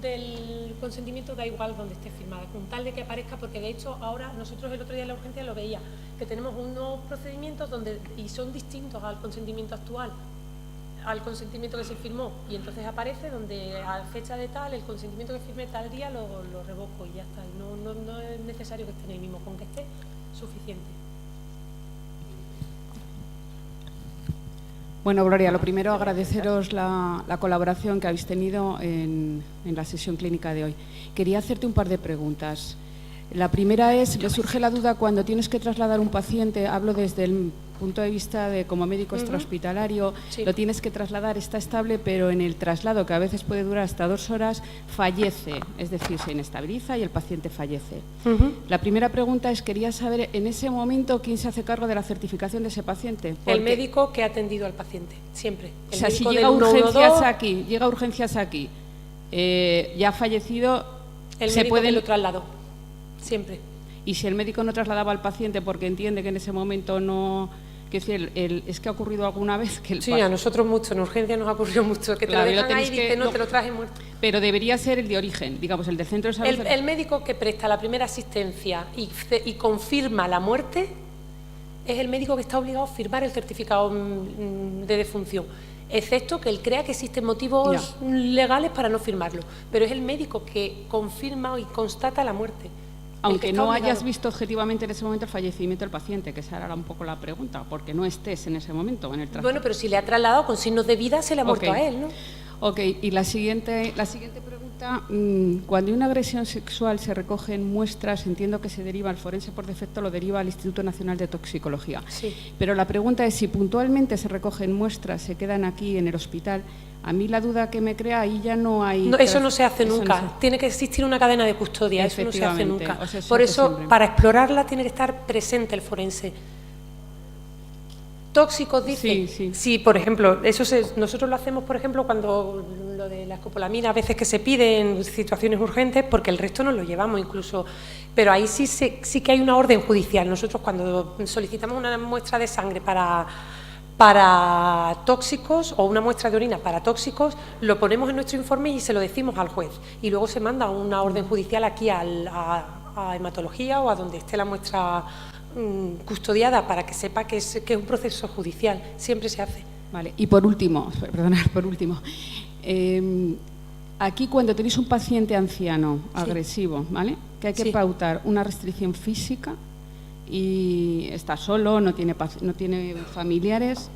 Del consentimiento da igual donde esté firmada, con tal de que aparezca, porque de hecho ahora nosotros el otro día en la urgencia lo veía, que tenemos unos procedimientos y son distintos al consentimiento actual, al consentimiento que se firmó, y entonces aparece donde a fecha de tal, el consentimiento que firmé tal día lo revoco y ya está. No es necesario que esté en el mismo, con que esté suficiente. Bueno, Gloria, lo primero agradeceros la colaboración que habéis tenido en la sesión clínica de hoy. Quería hacerte un par de preguntas. La primera es, me surge la duda cuando tienes que trasladar un paciente, hablo desde el punto de vista de como médico extrahospitalario, lo tienes que trasladar, está estable, pero en el traslado, que a veces puede durar hasta 2 horas, fallece, es decir, se inestabiliza y el paciente fallece. La primera pregunta es, quería saber en ese momento quién se hace cargo de la certificación de ese paciente. El médico que ha atendido al paciente, siempre. O sea, si llega a urgencias aquí, ya ha fallecido, el médico que lo trasladó, siempre. Y si el médico no trasladaba al paciente porque entiende que en ese momento no... Quiero decir, es que ha ocurrido alguna vez que el Sí, a nosotros mucho, en urgencia nos ha ocurrido mucho, que te lo dejan ahí y dicen, no, te lo traje muerto. Pero debería ser el de origen, digamos, el del centro de salud. El médico que presta la primera asistencia y confirma la muerte es el médico que está obligado a firmar el certificado de defunción, excepto que él crea que existen motivos legales para no firmarlo, pero es el médico que confirma y constata la muerte. Aunque no hayas visto objetivamente en ese momento el fallecimiento del paciente, que esa era un poco la pregunta, porque no estés en ese momento en el traslado. Bueno, pero si le ha trasladado con signos de vida, se le ha muerto a él, ¿no? Ok, y la siguiente pregunta, cuando una agresión sexual se recoge en muestras, entiendo que se deriva al forense por defecto, lo deriva al Instituto Nacional de Toxicología. Sí. Pero la pregunta es, si puntualmente se recogen muestras, se quedan aquí en el hospital, a mí la duda que me crea, ahí ya no hay... No, eso no se hace nunca, tiene que existir una cadena de custodia, eso no se hace nunca. O sea, por eso, para explorarla tiene que estar presente el forense. Tóxicos, dice. Sí, por ejemplo, nosotros lo hacemos, por ejemplo, cuando lo de la escopolamina, a veces que se pide en situaciones urgentes, porque el resto no lo llevamos incluso, pero ahí sí que hay una orden judicial. Nosotros cuando solicitamos una muestra de sangre para tóxicos o una muestra de orina para tóxicos, lo ponemos en nuestro informe y se lo decimos al juez, y luego se manda una orden judicial aquí a hematología o a donde esté la muestra custodiada, para que sepa que es un proceso judicial, siempre se hace. Vale, y por último, aquí cuando tenéis un paciente anciano agresivo, ¿vale?, que hay que pautar una restricción física y está solo, no tiene familiares,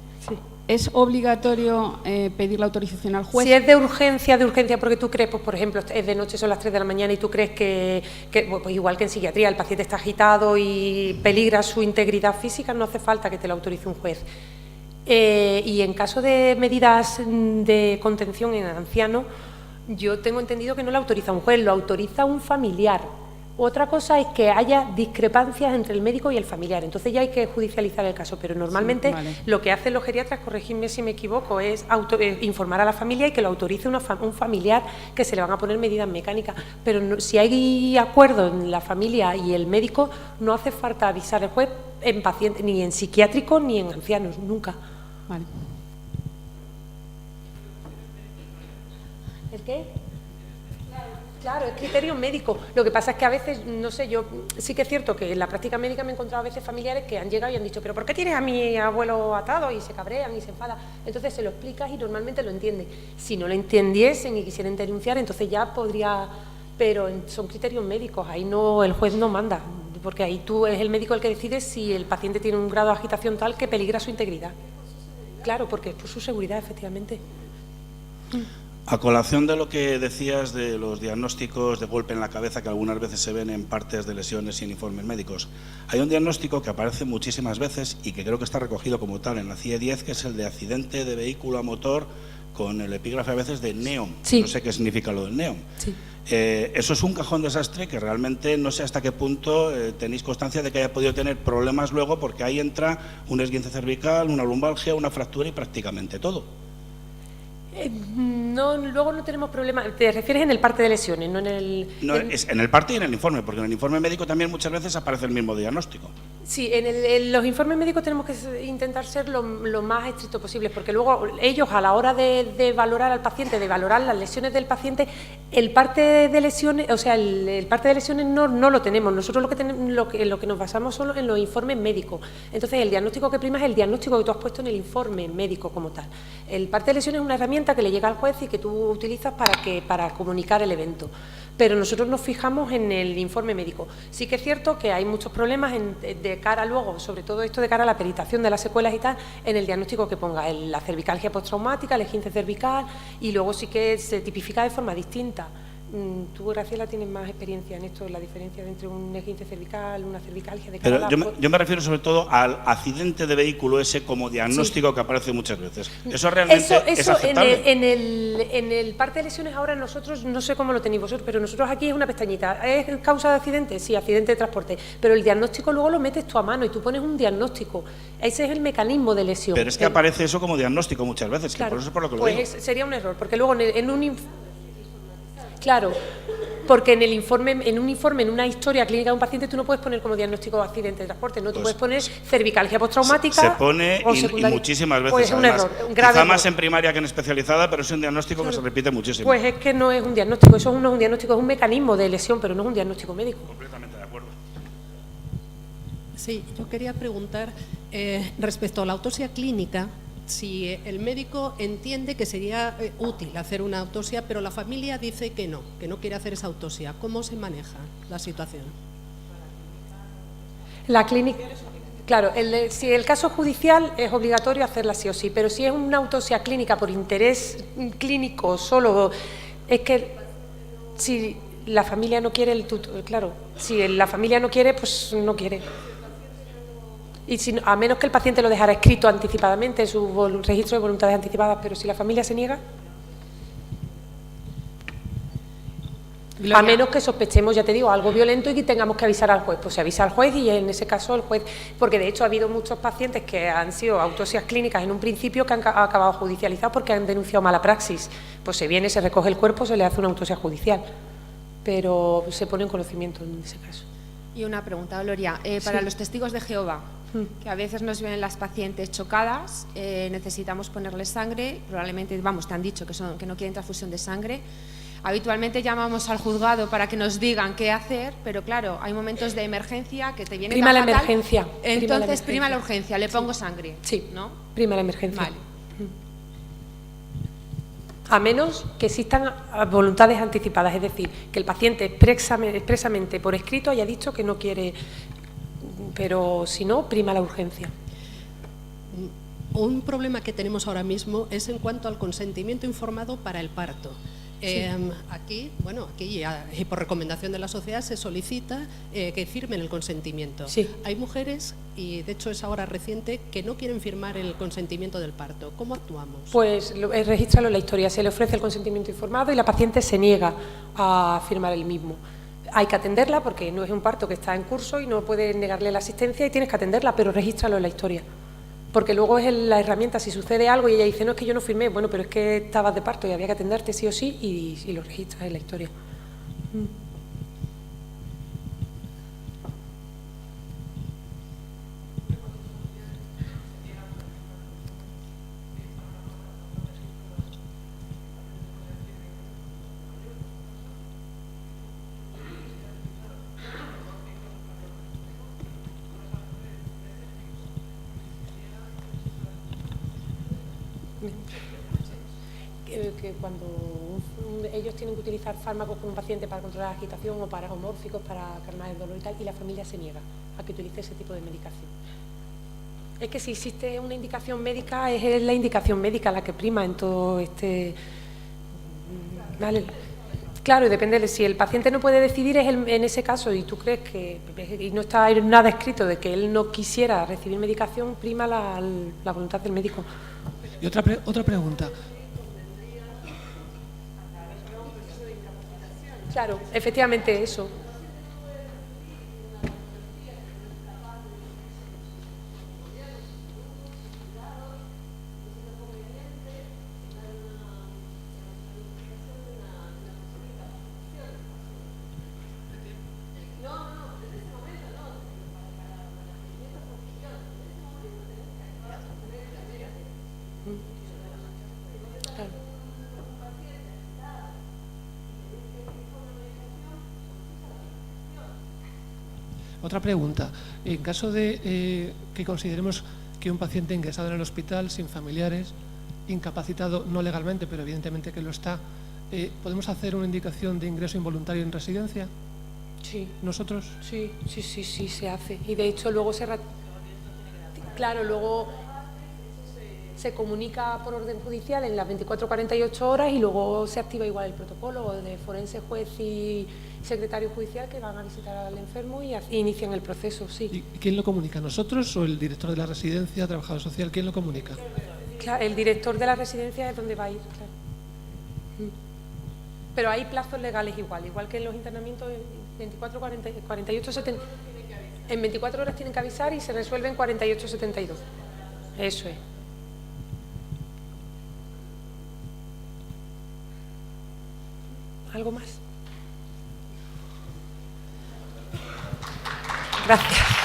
¿es obligatorio pedir la autorización al juez? Si es de urgencia, porque tú crees, pues por ejemplo, es de noche, son las 3 de la mañana y tú crees que pues igual que en psiquiatría, el paciente está agitado y peligra su integridad física, no hace falta que te lo autorice un juez. Y en caso de medidas de contención en anciano, yo tengo entendido que no lo autoriza un juez, lo autoriza un familiar. Otra cosa es que haya discrepancias entre el médico y el familiar, entonces ya hay que judicializar el caso, pero normalmente lo que hacen los geriatras, corregidme si me equivoco, es informar a la familia y que lo autorice un familiar, que se le van a poner medidas mecánicas, pero no, si hay acuerdo en la familia y el médico, no hace falta avisar al juez en pacientes, ni en psiquiátricos ni en ancianos, nunca. Vale. ¿El qué? Claro, es criterio médico. Lo que pasa es que a veces, no sé, yo sí que es cierto que en la práctica médica me he encontrado a veces familiares que han llegado y han dicho, pero ¿por qué tienes a mi abuelo atado? Y se cabrean y se enfadan. Entonces se lo explicas y normalmente lo entiende. Si no lo entendiesen y quisieran denunciar, entonces ya podría, pero son criterios médicos, ahí no, el juez no manda, porque ahí tú es el médico el que decide si el paciente tiene un grado de agitación tal que peligra su integridad. Claro, porque es por su seguridad, efectivamente. A colación de lo que decías de los diagnósticos de golpe en la cabeza que algunas veces se ven en partes de lesiones y en informes médicos, hay un diagnóstico que aparece muchísimas veces y que creo que está recogido como tal en la CIE 10, que es el de accidente de vehículo a motor, con el epígrafe a veces de NEOM. Sí. No sé qué significa lo del NEOM. Sí. Eso es un cajón desastre que realmente no sé hasta qué punto tenéis constancia de que haya podido tener problemas luego, porque ahí entra un esguince cervical, una lumbalgia, una fractura y prácticamente todo. No, luego no tenemos problema. Te refieres en el parte de lesiones, no en el... No, es en el parte y en el informe, porque en el informe médico también muchas veces aparece el mismo diagnóstico. Sí, en los informes médicos tenemos que intentar ser lo más estricto posible, porque luego ellos a la hora de valorar al paciente, de valorar las lesiones del paciente, el parte de lesiones, o sea, el parte de lesiones no lo tenemos. Nosotros lo que nos basamos solo en los informes médicos. Entonces, el diagnóstico que prima es el diagnóstico que tú has puesto en el informe médico como tal. El parte de lesiones es una herramienta que le llega al juez y que tú utilizas para comunicar el evento. Pero nosotros nos fijamos en el informe médico. Sí que es cierto que hay muchos problemas de cara luego, sobre todo esto de cara a la peritación de las secuelas y tal, en el diagnóstico que ponga la cervicalgia postraumática, el esguince cervical, y luego sí que se tipifica de forma distinta. Tú, Graciela, tienes más experiencia en esto, la diferencia entre un esguince cervical, una cervicalgia de cara a la... yo me refiero sobre todo al accidente de vehículo ese como diagnóstico, sí, que aparece muchas veces. ¿Eso realmente es aceptable? En el parte de lesiones ahora nosotros, no sé cómo lo tenéis vosotros, pero nosotros aquí es una pestañita. ¿Es causa de accidente? Sí, accidente de transporte. Pero el diagnóstico luego lo metes tú a mano y tú pones un diagnóstico. Ese es el mecanismo de lesión. Pero es que aparece eso como diagnóstico muchas veces, claro, que por eso es por lo que lo digo. Sería un error, porque luego en un... Claro, porque en un informe, en una historia clínica de un paciente, tú no puedes poner como diagnóstico de accidente de transporte, no, tú puedes poner cervicalgia postraumática. Se pone y muchísimas veces, pues además, un error, un grave quizá más error. En primaria que en especializada, pero es un diagnóstico, claro, que se repite muchísimo. Pues es que no es un diagnóstico, eso no es un diagnóstico, es un mecanismo de lesión, pero no es un diagnóstico médico. Completamente de acuerdo. Sí, yo quería preguntar respecto a la autopsia clínica, si el médico entiende que sería útil hacer una autopsia, pero la familia dice que no quiere hacer esa autopsia. ¿Cómo se maneja la situación? La clínica, claro, si el caso judicial es obligatorio hacerla sí o sí, pero si es una autopsia clínica por interés clínico solo, es que si la familia no quiere, claro, si la familia no quiere, pues no quiere. Y a menos que el paciente lo dejara escrito anticipadamente en su registro de voluntades anticipadas, pero si la familia se niega, Gloria. A menos que sospechemos, ya te digo, algo violento y que tengamos que avisar al juez, pues se avisa al juez y en ese caso el juez, porque de hecho ha habido muchos pacientes que han sido autopsias clínicas en un principio que han acabado judicializados porque han denunciado mala praxis, pues se viene, se recoge el cuerpo, se le hace una autopsia judicial, pero se pone en conocimiento en ese caso. Y una pregunta, Gloria, para los testigos de Jehová, que a veces nos ven las pacientes chocadas, necesitamos ponerles sangre, probablemente, te han dicho que no quieren transfusión de sangre. Habitualmente llamamos al juzgado para que nos digan qué hacer, pero claro, hay momentos de emergencia que te vienen prima la emergencia. Entonces, prima la urgencia, le pongo sangre. Sí, ¿no? Prima la emergencia. Vale. A menos que existan voluntades anticipadas, es decir, que el paciente expresamente por escrito haya dicho que no quiere, pero si no, prima la urgencia. Un problema que tenemos ahora mismo es en cuanto al consentimiento informado para el parto. Sí. Aquí y por recomendación de la sociedad se solicita que firmen el consentimiento. Sí. Hay mujeres, y de hecho es ahora reciente, que no quieren firmar el consentimiento del parto. ¿Cómo actuamos? Pues regístralo en la historia, se le ofrece el consentimiento informado y la paciente se niega a firmar el mismo. hay que atenderla porque no es un parto que está en curso y no puedes negarle la asistencia y tienes que atenderla, pero regístralo en la historia. Porque luego es la herramienta, si sucede algo y ella dice, no, es que yo no firmé, bueno, pero es que estabas de parto y había que atenderte sí o sí y lo registras en la historia. Que cuando ellos tienen que utilizar fármacos con un paciente para controlar la agitación o para homórficos, para calmar el dolor y tal, y la familia se niega a que utilice ese tipo de medicación. Es que si existe una indicación médica, es la indicación médica la que prima en todo este... ¿Vale? Claro, y depende de si el paciente no puede decidir, es en ese caso, y tú crees que y no está nada escrito de que él no quisiera recibir medicación, prima la voluntad del médico. Y otra pregunta. Claro, efectivamente eso. Otra pregunta. En caso de que consideremos que un paciente ingresado en el hospital sin familiares, incapacitado no legalmente, pero evidentemente que lo está, ¿podemos hacer una indicación de ingreso involuntario en residencia? Sí. ¿Nosotros? Sí, se hace. Y de hecho luego claro, luego se comunica por orden judicial en las 24 o 48 horas y luego se activa igual el protocolo de forense, juez y secretario judicial que van a visitar al enfermo y inician el proceso, sí. ¿Y quién lo comunica? ¿Nosotros o el director de la residencia, trabajador social? ¿Quién lo comunica? Claro, el director de la residencia es donde va a ir, claro. Pero hay plazos legales igual que en los internamientos, 24, 48, 70. En 24 horas tienen que avisar y se resuelve en 48, 72. Eso es. ¿Algo más? Gracias.